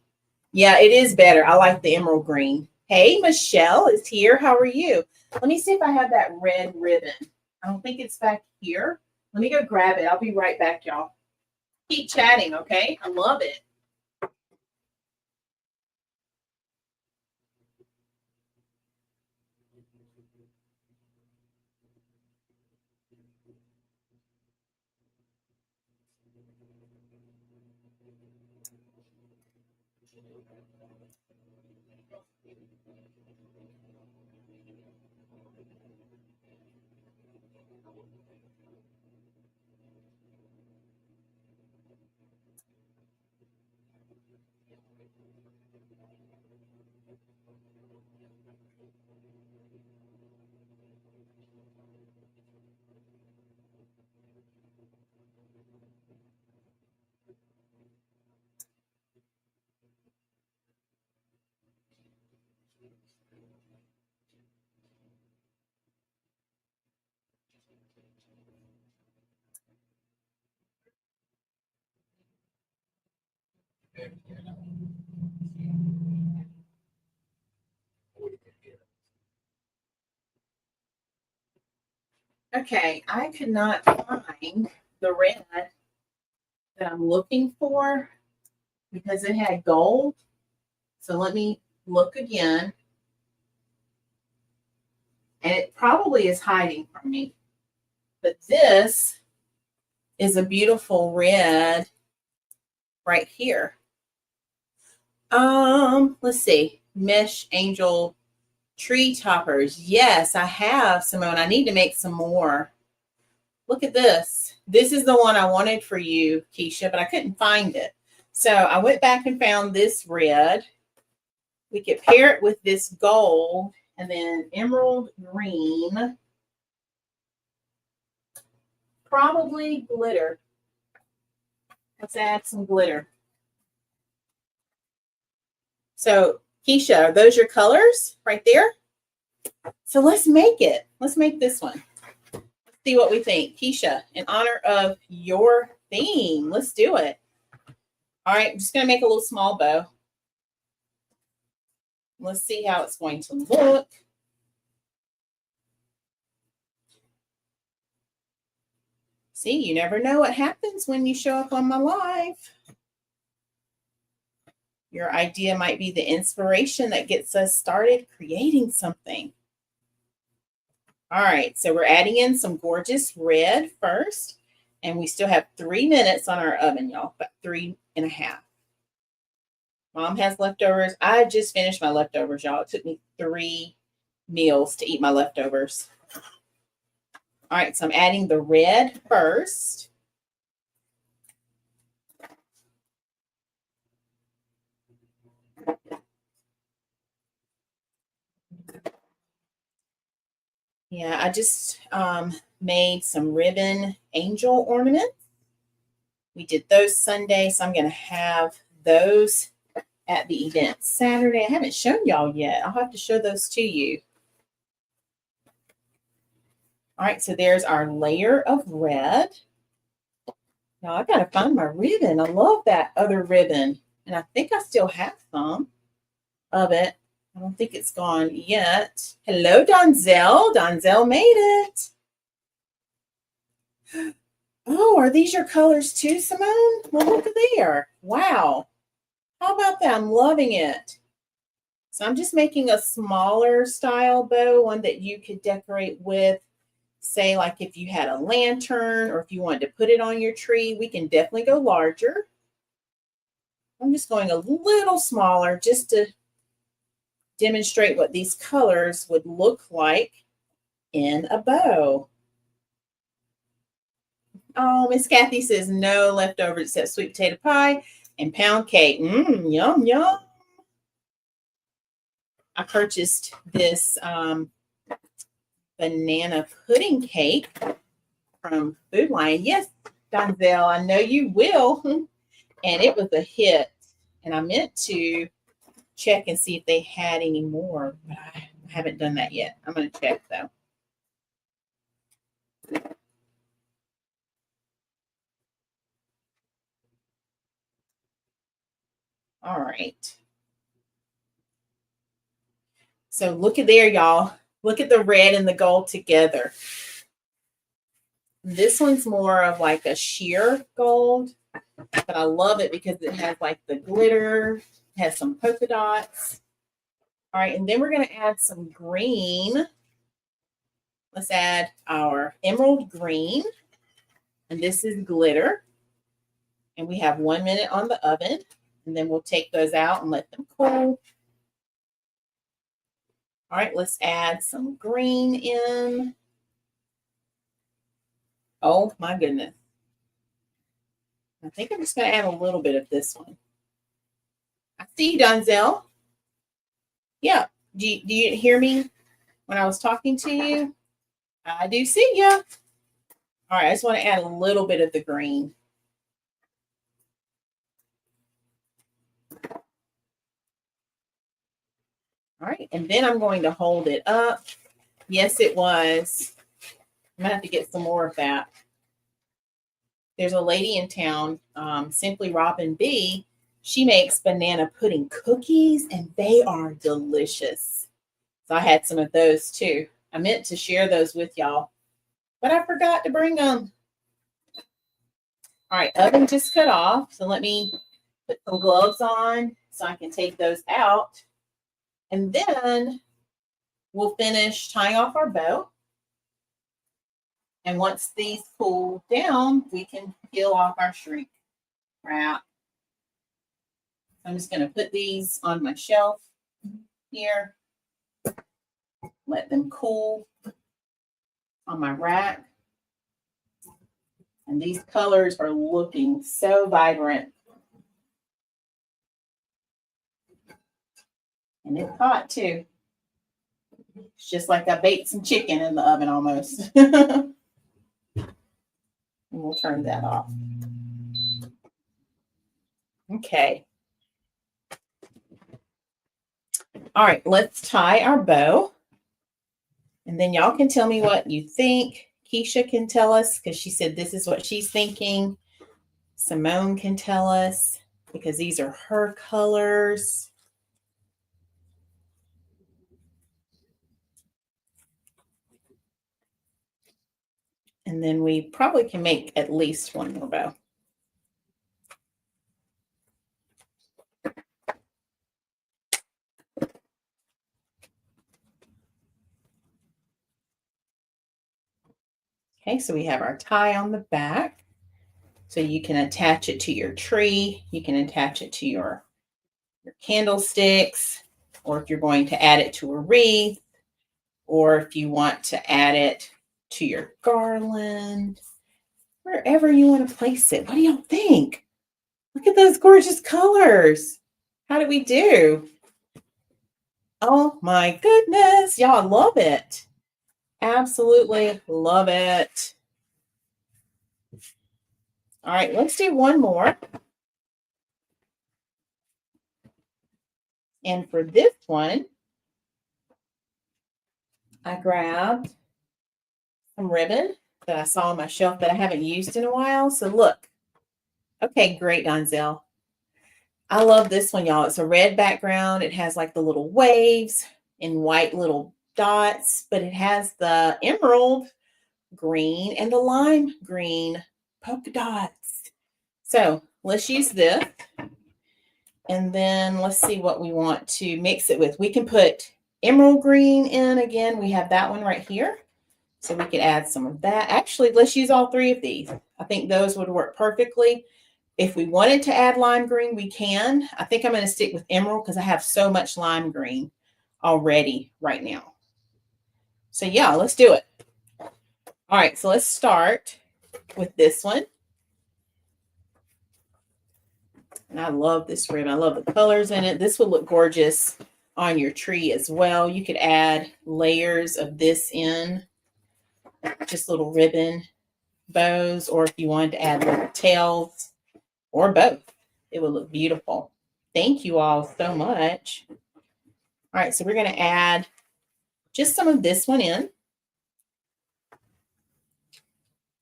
Yeah, it is better. I like the emerald green. Hey, Michelle is here. How are you? Let me see if I have that red ribbon. I don't think it's back here. Let me go grab it. I'll be right back, y'all. Keep chatting, okay? I love it. Okay, I could not find the red that I'm looking for because it had gold. So let me look again. And it probably is hiding from me. But this is a beautiful red right here. Let's see. Mesh Angel Tree Toppers. Yes, I have, Simone. I need to make some more. Look at this. This is the one I wanted for you, Keisha, but I couldn't find it. So I went back and found this red. We could pair it with this gold and then emerald green. Probably glitter. Let's add some glitter. So, Keisha, are those your colors right there? So let's make it. Let's make this one. Let's see what we think. Keisha, in honor of your theme, let's do it. All right, I'm just going to make a little small bow. Let's see how it's going to look. See, you never know what happens when you show up on my live. Your idea might be the inspiration that gets us started creating something. All right, so we're adding in some gorgeous red first, and we still have 3 minutes on our oven, y'all, but 3.5. Mom has leftovers. I just finished my leftovers, y'all. It took me 3 meals to eat my leftovers. All right, so I'm adding the red first. Yeah, I just made some ribbon angel ornaments. We did those Sunday, so I'm going to have those at the event Saturday. I haven't shown y'all yet. I'll have to show those to you. All right, so there's our layer of red. Now I got to find my ribbon. I love that other ribbon, and I think I still have some of it. I don't think it's gone yet. Hello, Donzel. Donzel made it. Oh, are these your colors too, Simone? Well, look at there. Wow. How about that? I'm loving it. So I'm just making a smaller style bow, one that you could decorate with, say like if you had a lantern or if you wanted to put it on your tree. We can definitely go larger. I'm just going a little smaller just to demonstrate what these colors would look like in a bow. Oh, Miss Kathy says no leftovers except sweet potato pie and pound cake. Yum, yum. I purchased this banana pudding cake from Food Lion. Yes, Donzel, I know you will. And it was a hit. And I meant to check and see if they had any more, but I haven't done that yet. I'm going to check though. All right. So look at there, y'all. Look at the red and the gold together. This one's more of like a sheer gold, but I love it because it has like the glitter, has some polka dots. All right, and then we're going to add some green. Let's add our emerald green, and this is glitter. And we have 1 minute on the oven, and then we'll take those out and let them cool. All right, let's add some green in. Oh my goodness. I think I'm just going to add a little bit of this one. I see you, Donzel. Yeah. Do you hear me when I was talking to you? I do see you. All right, I just want to add a little bit of the green. All right, and then I'm going to hold it up. Yes, it was. I'm going to have to get some more of that. There's a lady in town, Simply Robin B. She makes banana pudding cookies, and they are delicious. So I had some of those too. I meant to share those with y'all, but I forgot to bring them. All right, oven just cut off. So let me put some gloves on so I can take those out. And then we'll finish tying off our bow. And once these cool down, we can peel off our shrink wrap. I'm just going to put these on my shelf here. Let them cool on my rack. And these colors are looking so vibrant. And it's hot too. It's just like I baked some chicken in the oven almost. And we'll turn that off. Okay. All right, let's tie our bow. And then y'all can tell me what you think. Keisha can tell us because she said this is what she's thinking. Simone can tell us because these are her colors. And then we probably can make at least one more bow. Okay, so we have our tie on the back. So you can attach it to your tree. You can attach it to your candlesticks, or if you're going to add it to a wreath, or if you want to add it to your garland, wherever you want to place it. What do y'all think? Look at those gorgeous colors. How did we do? Oh my goodness. Y'all love it. Absolutely love it. All right, let's do one more. And for this one, I grabbed some ribbon that I saw on my shelf that I haven't used in a while. So look. Okay, great, Donzel. I love this one, y'all. It's a red background. It has like the little waves and white little dots, but it has the emerald green and the lime green polka dots. So let's use this. And then let's see what we want to mix it with. We can put emerald green in again. We have that one right here. So we could add some of that. Actually, let's use all three of these. I think those would work perfectly. If we wanted to add lime green, we can. I think I'm going to stick with emerald because I have so much lime green already right now. So yeah, let's do it. All right, so let's start with this one. And I love this ribbon. I love the colors in it. This will look gorgeous on your tree as well. You could add layers of this in, just little ribbon bows, or if you wanted to add little tails or both, it would look beautiful. Thank you all so much. All right, so we're going to add just some of this one in.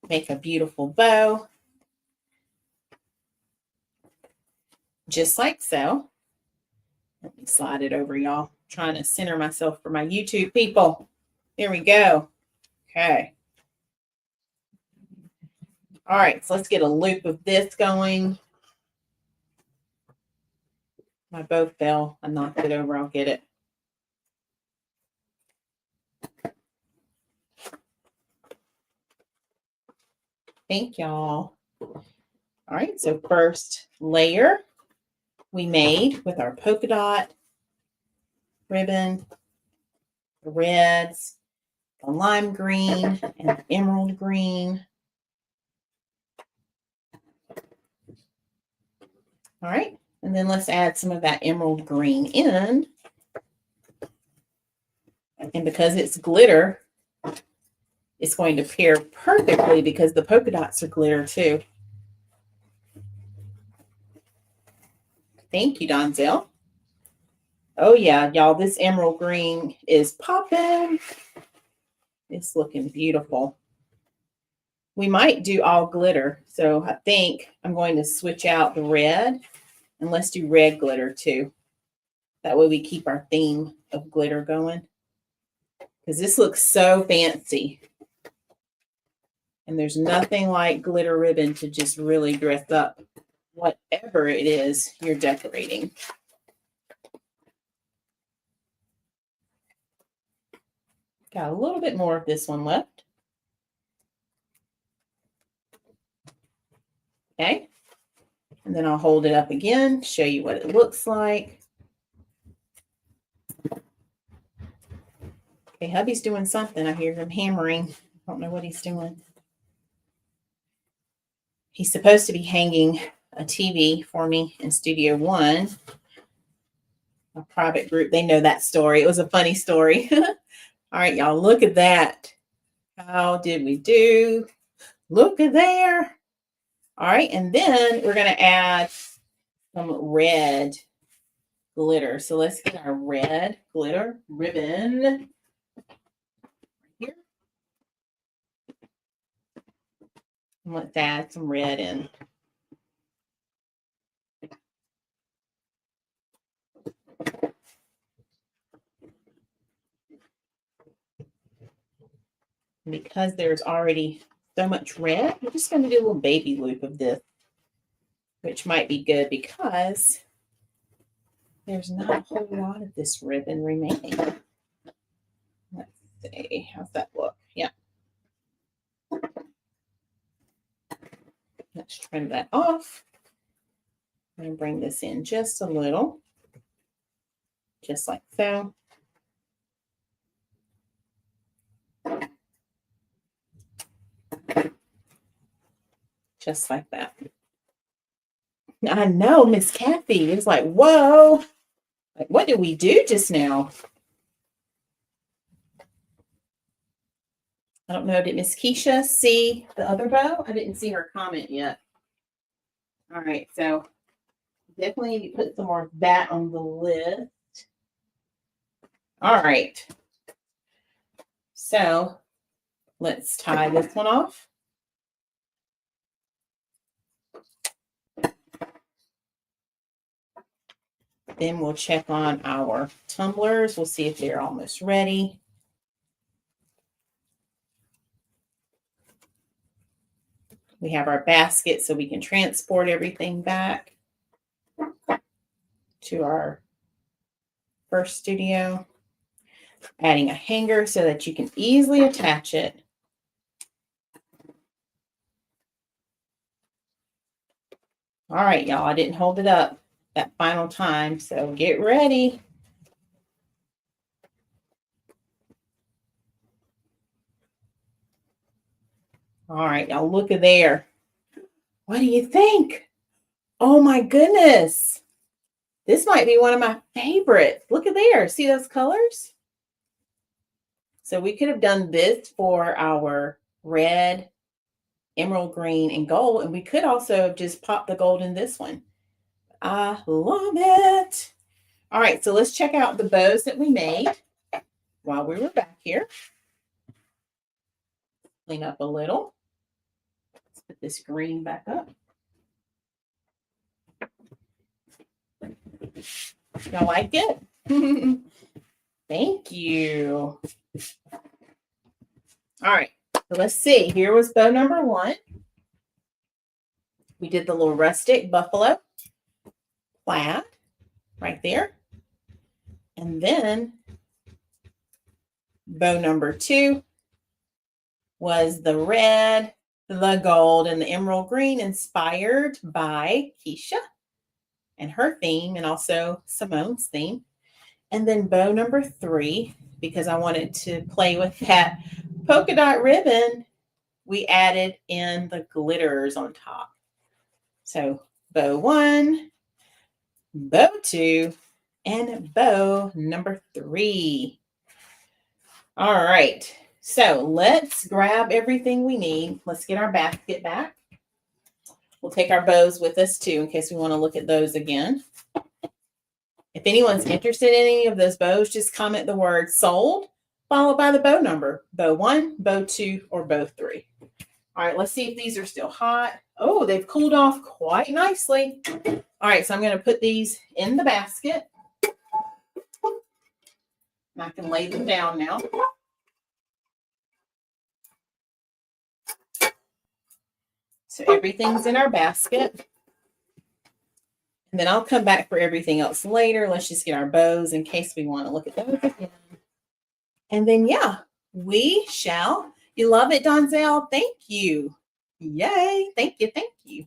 Make a beautiful bow. Just like so. Let me slide it over, y'all. Trying to center myself for my YouTube people. Here we go. Okay. All right, so let's get a loop of this going. My bow fell. I knocked it over. I'll get it. Thank y'all. All right, so first layer we made with our polka dot ribbon, the reds, the lime green, and the emerald green. All right, and then let's add some of that emerald green in. And because it's glitter, it's going to pair perfectly because the polka dots are glitter too. Thank you, Donzel. Oh yeah, y'all, this emerald green is popping. It's looking beautiful. We might do all glitter. So I think I'm going to switch out the red and let's do red glitter too. That way we keep our theme of glitter going. Because this looks so fancy. And there's nothing like glitter ribbon to just really dress up whatever it is you're decorating. Got a little bit more of this one left. Okay. And then I'll hold it up again, show you what it looks like. Okay, hubby's doing something. I hear him hammering. I don't know what he's doing. He's supposed to be hanging a TV for me in Studio One. A private group. They know that story. It was a funny story. All right, y'all, look at that. How did we do? Look at there. All right, and then we're going to add some red glitter. So let's get our red glitter ribbon here. And let's add some red in. Because there's already so much red, we're just going to do a little baby loop of this, which might be good because there's not a whole lot of this ribbon remaining. Let's see, how's that look? Yeah. Let's trim that off. I'm going to bring this in just a little, just like so. Just like that. I know, Miss Kathy. It's like, whoa. Like, what did we do just now? I don't know. Did Miss Keisha see the other bow? I didn't see her comment yet. All right. So definitely need to put some more of that on the list. All right. So let's tie this one off. Then we'll check on our tumblers. We'll see if they're almost ready. We have our basket so we can transport everything back to our first studio. Adding a hanger so that you can easily attach it. All right, y'all, I didn't hold it up that final time, so get ready. All right, y'all, look at there. What do you think? Oh my goodness. This might be one of my favorites. Look at there. See those colors? So we could have done this for our red, emerald green, and gold, and we could also have just popped the gold in this one. I love it. All right, so let's check out the bows that we made. while we were back here. Clean up a little. Let's put this green back up. Y'all like it? Thank you. All right, so let's see. Here was bow number 1. We did the little rustic buffalo plaid right there. And then bow number 2 was the red, the gold, and the emerald green, inspired by Keisha and her theme, and also Simone's theme. And then bow number 3, because I wanted to play with that polka dot ribbon, we added in the glitters on top. So bow 1, bow 2, and bow number 3. All right, so let's grab everything we need. Let's get our basket back. We'll take our bows with us too, in case we want to look at those again. If anyone's interested in any of those bows, just comment the word sold, followed by the bow number, bow 1, bow 2, or bow 3. All right, let's see if these are still hot. Oh, they've cooled off quite nicely. All right, so I'm going to put these in the basket. And I can lay them down now. So everything's in our basket. And then I'll come back for everything else later. Let's just get our bows in case we want to look at those again. And then, yeah, we shall. You love it, Donzel? Thank you. Yay. Thank you. Thank you.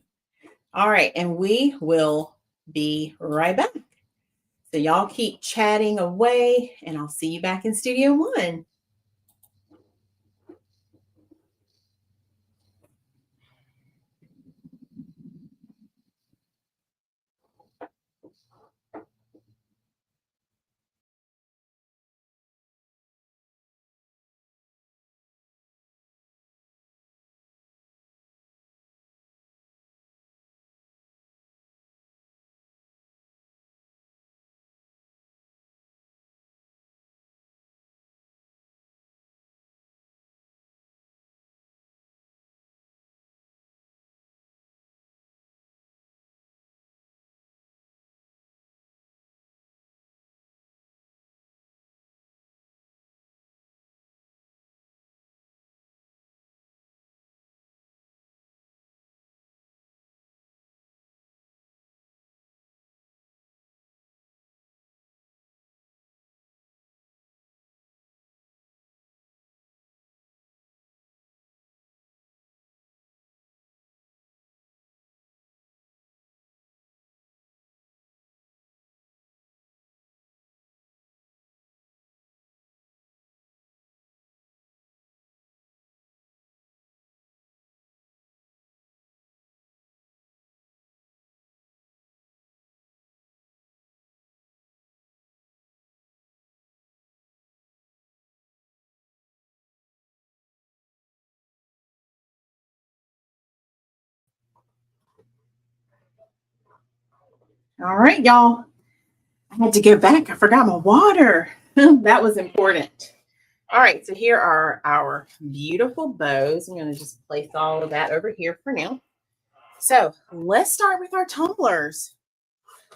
All right. And we will be right back. So y'all keep chatting away, and I'll see you back in Studio 1. All right, y'all. I had to go back. I forgot my water. That was important. All right, so here are our beautiful bows. I'm going to just place all of that over here for now. So let's start with our tumblers.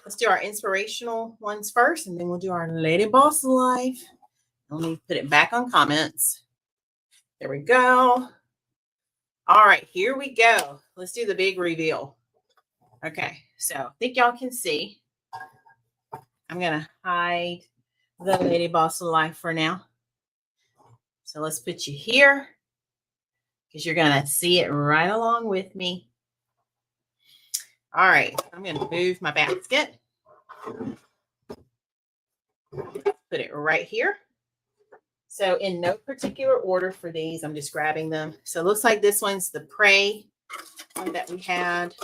Let's do our inspirational ones first, and then we'll do our Lady Boss Life. Let me put it back on comments. There we go. All right, here we go. Let's do the big reveal. Okay, so I think y'all can see. I'm going to hide the Lady Boss Life for now. So let's put you here because you're going to see it right along with me. All right, I'm going to move my basket. Put it right here. So in no particular order for these, I'm just grabbing them. So it looks like this one's the Pray one that we had.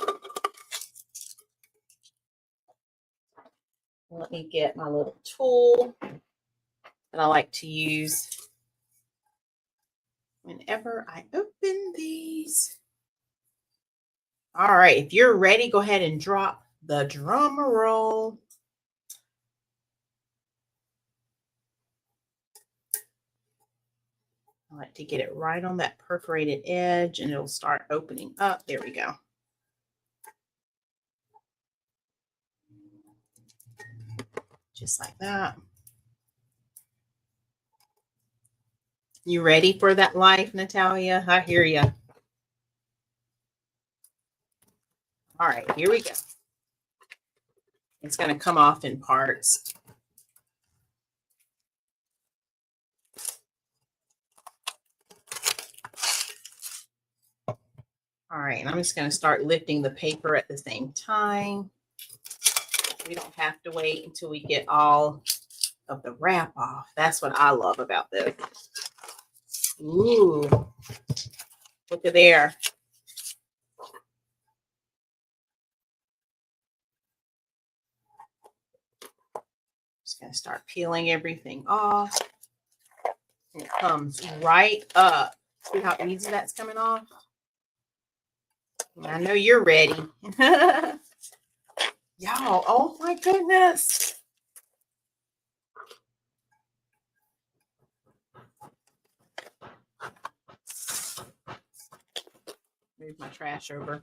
Let me get my little tool that I like to use whenever I open these. All right, if you're ready, go ahead and drop the drum roll. I like to get it right on that perforated edge and it'll start opening up. There we go. Just like that. You ready for that life, Natalia? I hear you. All right, here we go. It's going to come off in parts. All right, and I'm just going to start lifting the paper at the same time. We don't have to wait until we get all of the wrap off. That's what I love about this. Ooh, look at there. Just going to start peeling everything off. And it comes right up. See how easy that's coming off? I know you're ready. Y'all, oh my goodness. Move my trash over.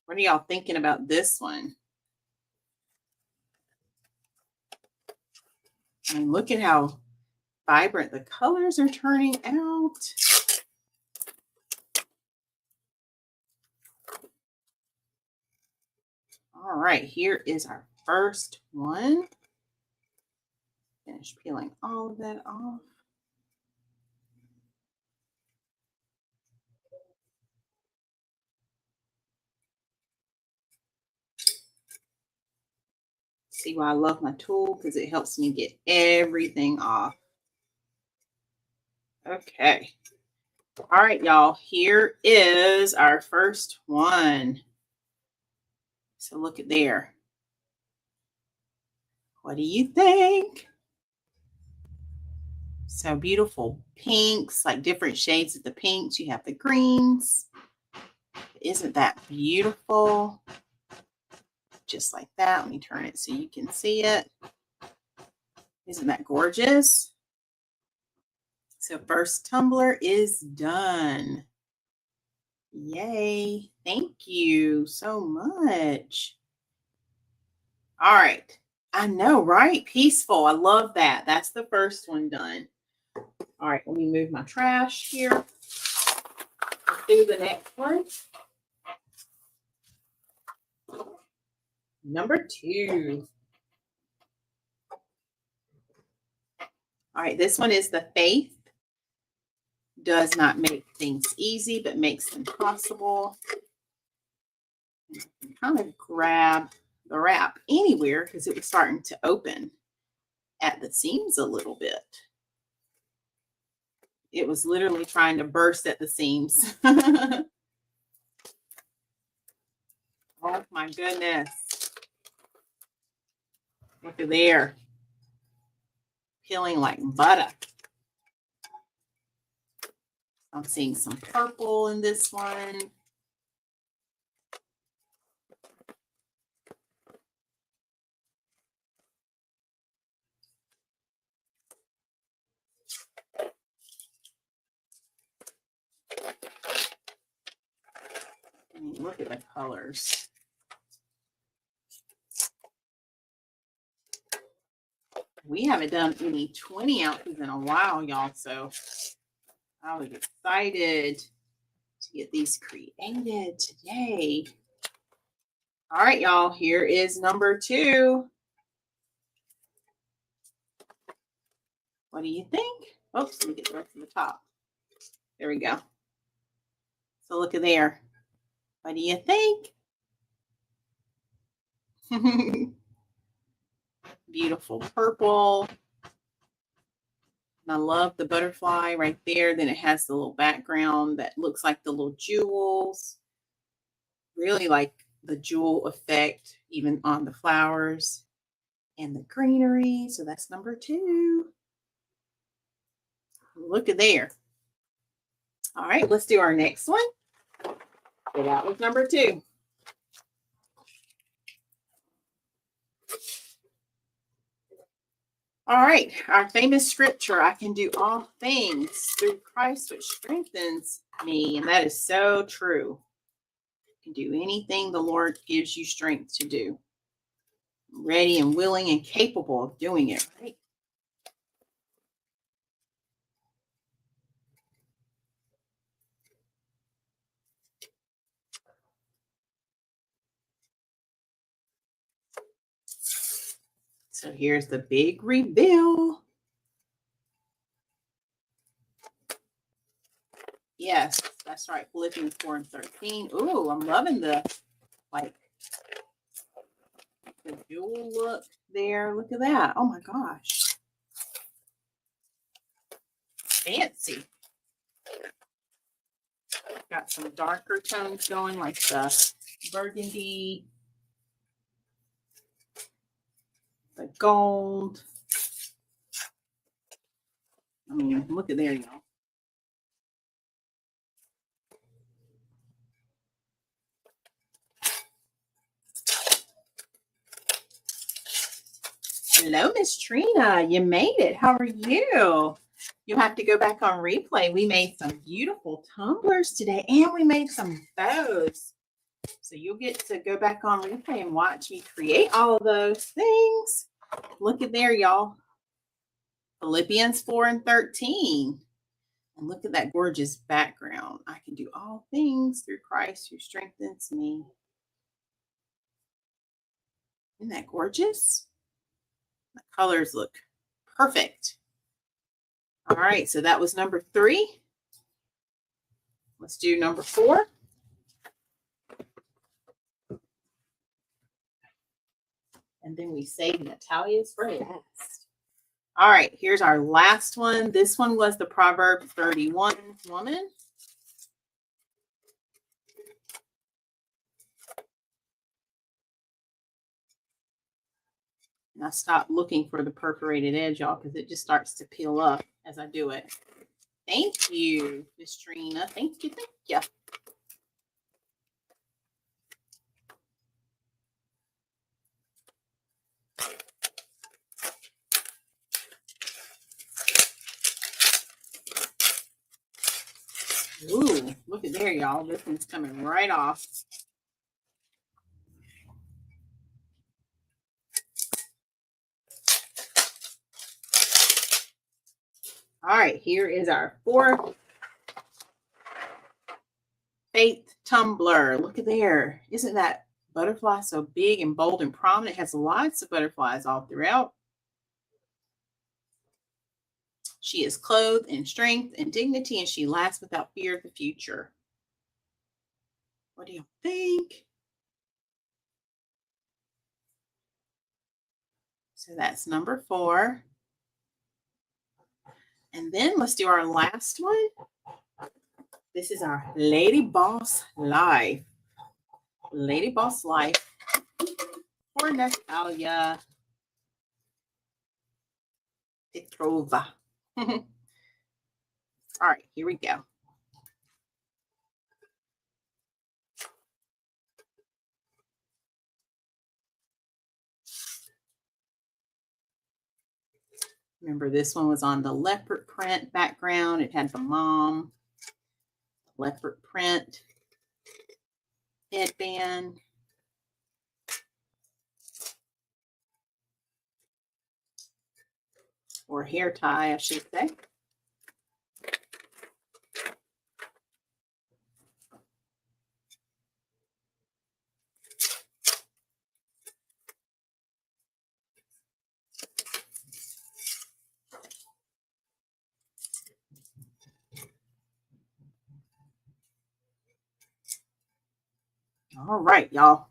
What are y'all thinking about this one? And look at how vibrant the colors are turning out. All right, here is our first one. Finish peeling all of that off. See why I love my tool? Because it helps me get everything off. Okay. All right, y'all. Here is our first one. So look at there. What do you think? So beautiful pinks, like different shades of the pinks. You have the greens. Isn't that beautiful? Just like that. Let me turn it so you can see it. Isn't that gorgeous? So first tumbler is done. Yay. Thank you so much. All right. I know, right? Peaceful. I love that. That's the first one done. All right. Let me move my trash here. Let's do the next one. Number 2. All right. This one is the faith. Does not make things easy, but makes them possible. Kind of grab the wrap anywhere because it was starting to open at the seams a little bit. It was literally trying to burst at the seams. Oh my goodness. Look at there. Peeling like butter. I'm seeing some purple in this one. I mean, look at the colors. We haven't done any 20 ounces in a while, y'all, so I was excited to get these created today. All right, y'all, here is number 2. What do you think? Oops, let me get the rest of the top. There we go. So look at there. What do you think? Beautiful purple. And I love the butterfly right there. Then it has the little background that looks like the little jewels. Really like the jewel effect even on the flowers and the greenery. So that's number 2. Look at there. All right, let's do our next one. So that was number 2. All right, our famous scripture, I can do all things through Christ which strengthens me. And that is so true. You can do anything the Lord gives you strength to do. Ready and willing and capable of doing it, right? So here's the big reveal. Yes, that's right. Philippians 4 and 13. Ooh, I'm loving the jewel look there. Look at that. Oh my gosh. Fancy. Got some darker tones going, like the burgundy, the gold. I mean, look at there, y'all. Hello, Miss Trina. You made it. How are you? You'll have to go back on replay. We made some beautiful tumblers today, and we made some bows. So you'll get to go back on replay and watch me create all of those things. Look at there, y'all. Philippians 4 and 13. And look at that gorgeous background. I can do all things through Christ who strengthens me. Isn't that gorgeous? The colors look perfect. All right, so that was number 3. Let's do number 4. And then we save Natalia's for last. All right, here's our last one. This one was the Proverbs 31 woman. And I stopped looking for the perforated edge, y'all, because it just starts to peel up as I do it. Thank you, Miss Trina. Thank you, thank you. Ooh, look at there, y'all. This one's coming right off. All right, here is our 4th Faith Tumbler. Look at there. Isn't that butterfly so big and bold and prominent? It has lots of butterflies all throughout. She is clothed in strength and dignity, and she laughs without fear of the future. What do you think? So that's number 4. And then let's do our last one. This is our LadyBossLife. LadyBossLife for Natalia Petrova. All right, here we go. Remember, this one was on the leopard print background. It had the mom, leopard print headband. Or hair tie, I should say. All right, y'all.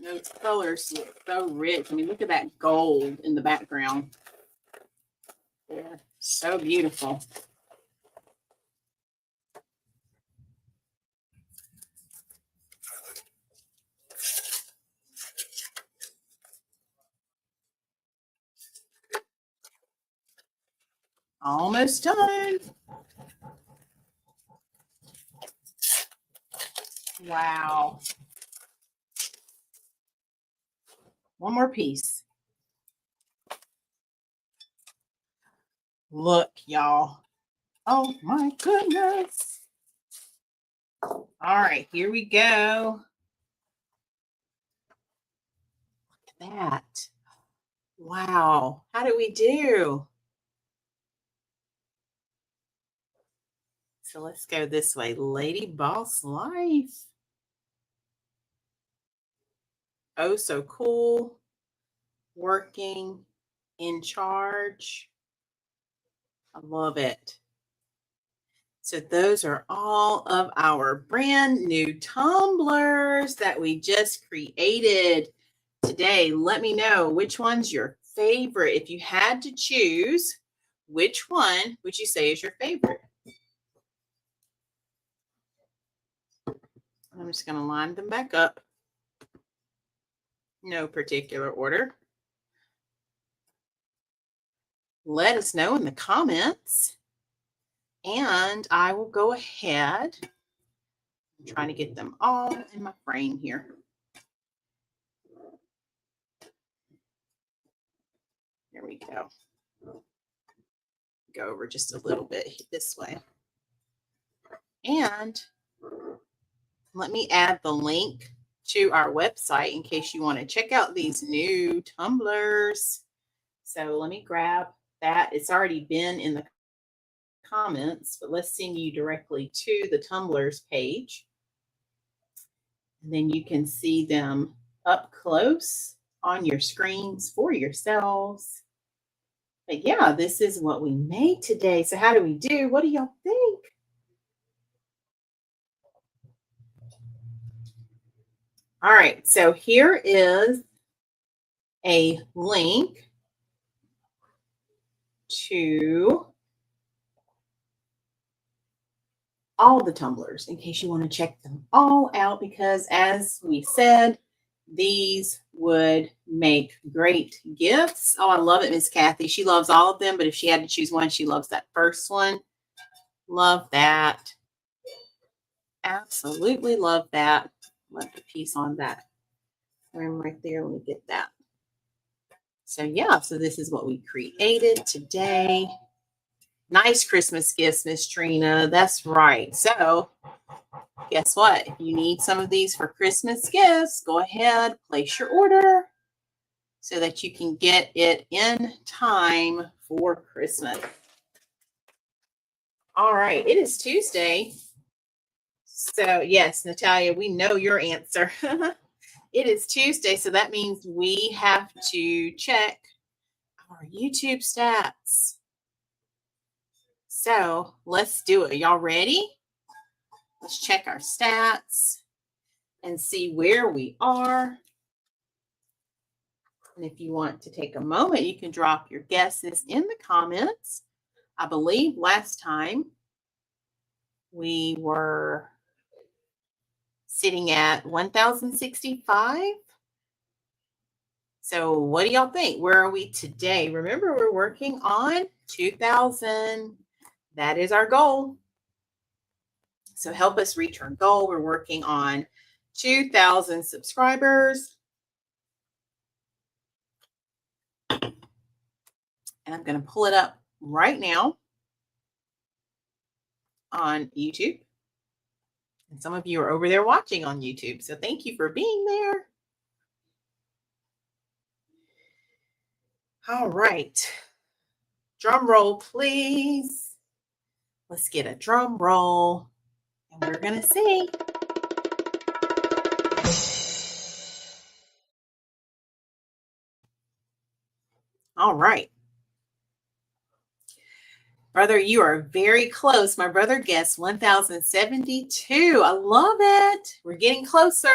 Those colors look so rich. I mean, look at that gold in the background. They're so beautiful. Almost done. Wow. One more piece. Look, y'all. Oh my goodness. All right, here we go. Look at that. Wow. How did we do? So let's go this way. Lady Boss Life. Oh, so cool. Working in charge. I love it. So those are all of our brand new tumblers that we just created today. Let me know which one's your favorite. If you had to choose, which one would you say is your favorite? I'm just going to line them back up. No particular order. Let us know in the comments. And I will go ahead. I'm trying to get them all in my frame here. There we go. Go over just a little bit this way. And let me add the link to our website in case you want to check out these new tumblers. So let me grab that. It's already been in the comments, but let's send you directly to the tumblers page. And then you can see them up close on your screens for yourselves. But yeah, this is what we made today. So how do we do? What do y'all think? All right, so here is a link to all the tumblers in case you want to check them all out, because as we said, these would make great gifts. Oh, I love it, Miss Kathy. She loves all of them, but if she had to choose one, she loves that first one. Love that. Absolutely love that. Love the piece on that frame right there. Let me get that. So yeah, so this is what we created today. Nice Christmas gifts, Miss Trina. That's right. So guess what? If you need some of these for Christmas gifts, go ahead, place your order so that you can get it in time for Christmas. All right, it is Tuesday. So yes, Natalia, we know your answer. It is Tuesday, so that means we have to check our YouTube stats. So let's do it. Y'all ready? Let's check our stats and see where we are. And if you want to take a moment, you can drop your guesses in the comments. I believe last time we were sitting at 1,065. So what do y'all think? Where are we today? Remember, we're working on 2,000. That is our goal. So help us reach our goal. We're working on 2,000 subscribers. And I'm going to pull it up right now on YouTube. And some of you are over there watching on YouTube. So thank you for being there. All right. Drum roll, please. Let's get a drum roll. And we're going to see. All right. Brother, you are very close. My brother guessed 1,072. I love it. We're getting closer.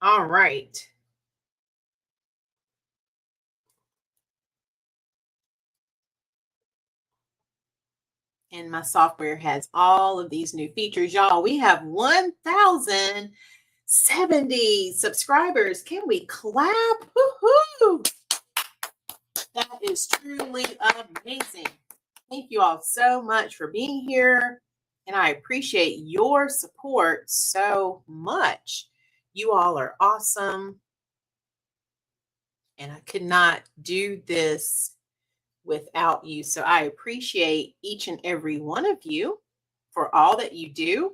All right. And my software has all of these new features. Y'all, we have 1,070 subscribers. Can we clap? Woo-hoo! That is truly amazing. Thank you all so much for being here. And I appreciate your support so much. You all are awesome. And I could not do this without you. So I appreciate each and every one of you for all that you do.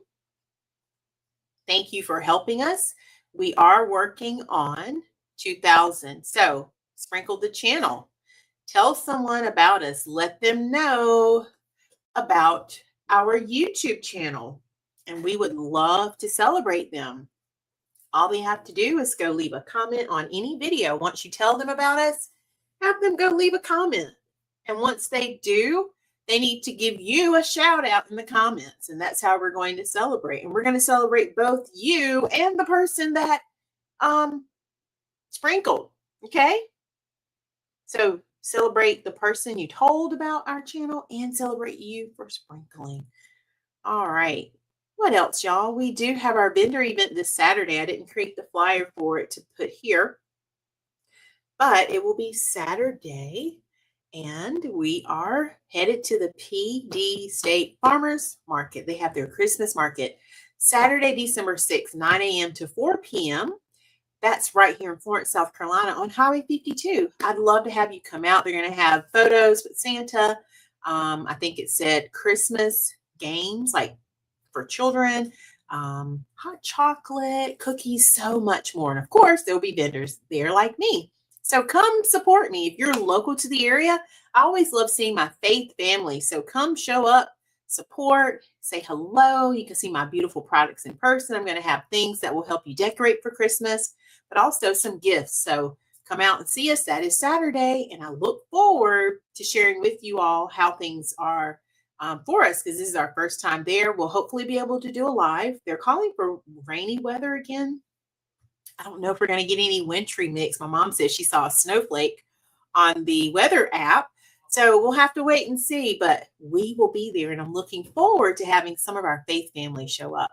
Thank you for helping us. We are working on 2000. So sprinkle the channel. Tell someone about us. Let them know about our YouTube channel. And we would love to celebrate them. All they have to do is go leave a comment on any video. Once you tell them about us, have them go leave a comment. And once they do, they need to give you a shout out in the comments. And that's how we're going to celebrate. And we're going to celebrate both you and the person that sprinkled. Okay? So celebrate the person you told about our channel and celebrate you for sprinkling. All right. What else, y'all? We do have our vendor event this Saturday. I didn't create the flyer for it to put here, but it will be Saturday, and we are headed to the PD State Farmers Market. They have their Christmas market Saturday, December 6th, 9 a.m. to 4 p.m. That's right here in Florence, South Carolina on Highway 52. I'd love to have you come out. They're going to have photos with Santa. I think it said Christmas games, like for children, hot chocolate, cookies, so much more. And of course, there'll be vendors there like me. So come support me. If you're local to the area, I always love seeing my faith family. So come show up, support, say hello. You can see my beautiful products in person. I'm going to have things that will help you decorate for Christmas, but also some gifts. So come out and see us. That is Saturday. And I look forward to sharing with you all how things are for us, because this is our first time there. We'll hopefully be able to do a live. They're calling for rainy weather again. I don't know if we're going to get any wintry mix. My mom says she saw a snowflake on the weather app. So we'll have to wait and see, but we will be there. And I'm looking forward to having some of our faith family show up.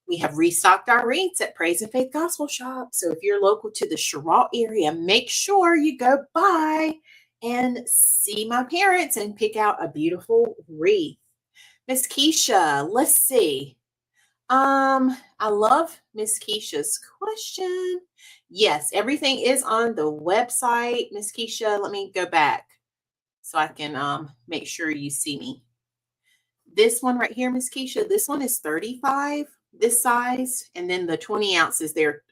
We have restocked our wreaths at Praise and Faith Gospel Shop. So if you're local to the Sherrall area, make sure you go by and see my parents and pick out a beautiful wreath. Miss Keisha, let's see. I love Miss Keisha's question. Yes, everything is on the website. Miss Keisha, let me go back so I can make sure you see me. This one right here, Miss Keisha, this one is 35, this size, and then the 20 ounces there,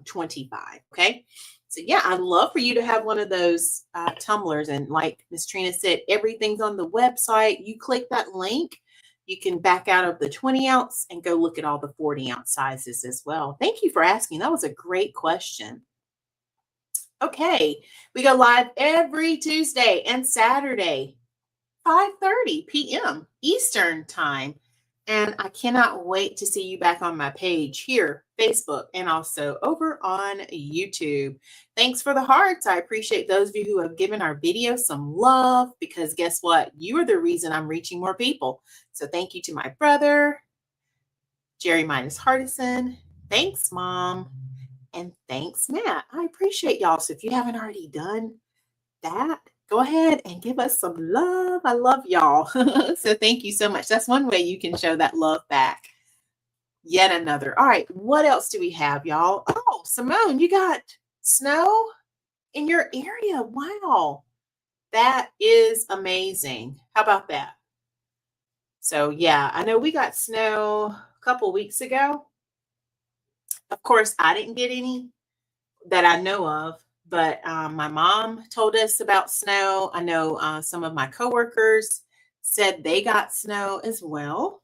25. Okay. So yeah, I'd love for you to have one of those tumblers. And like Miss Trina said, everything's on the website. You click that link, you can back out of the 20 ounce and go look at all the 40 ounce sizes as well. Thank you for asking. That was a great question. Okay, we go live every Tuesday and Saturday, 5:30 p.m. Eastern time. And I cannot wait to see you back on my page here, Facebook, and also over on YouTube. Thanks for the hearts. I appreciate those of you who have given our video some love, because guess what? You are the reason I'm reaching more people. So thank you to my brother, Jerry Minus Hardison. Thanks, Mom. And thanks, Matt. I appreciate y'all. So if you haven't already done that, go ahead and give us some love. I love y'all. So thank you so much. That's one way you can show that love back. Yet another. All right. What else do we have, y'all? Oh, Simone, you got snow in your area. Wow. That is amazing. How about that? So yeah, I know we got snow a couple weeks ago. Of course, I didn't get any that I know of. But my mom told us about snow. I know some of my coworkers said they got snow as well.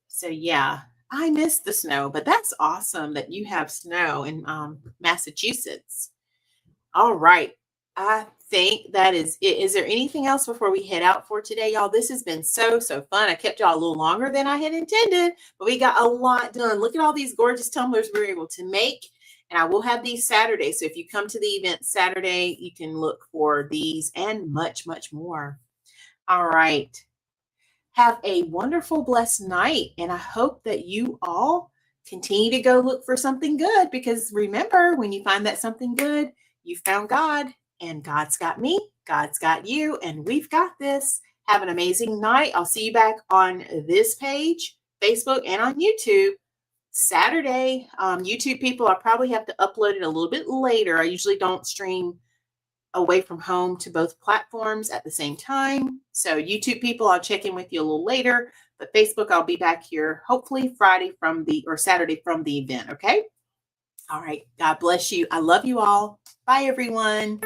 So yeah, I miss the snow, but that's awesome that you have snow in Massachusetts. All right. I think that is it. Is there anything else before we head out for today, y'all? This has been so fun. I kept y'all a little longer than I had intended, but we got a lot done. Look at all these gorgeous tumblers we were able to make. And I will have these Saturday. So if you come to the event Saturday, you can look for these and much more. All right. Have a wonderful, blessed night. And I hope that you all continue to go look for something good, because remember, when you find that something good, you found God, and God's got me, God's got you, and we've got this. Have an amazing night. I'll see you back on this page Facebook and on YouTube Saturday. YouTube people, I probably have to upload it a little bit later. I usually don't stream away from home to both platforms at the same time. So YouTube people, I'll check in with you a little later. But Facebook, I'll be back here hopefully Friday or Saturday from the event. Okay. All right. God bless you. I love you all. Bye, everyone.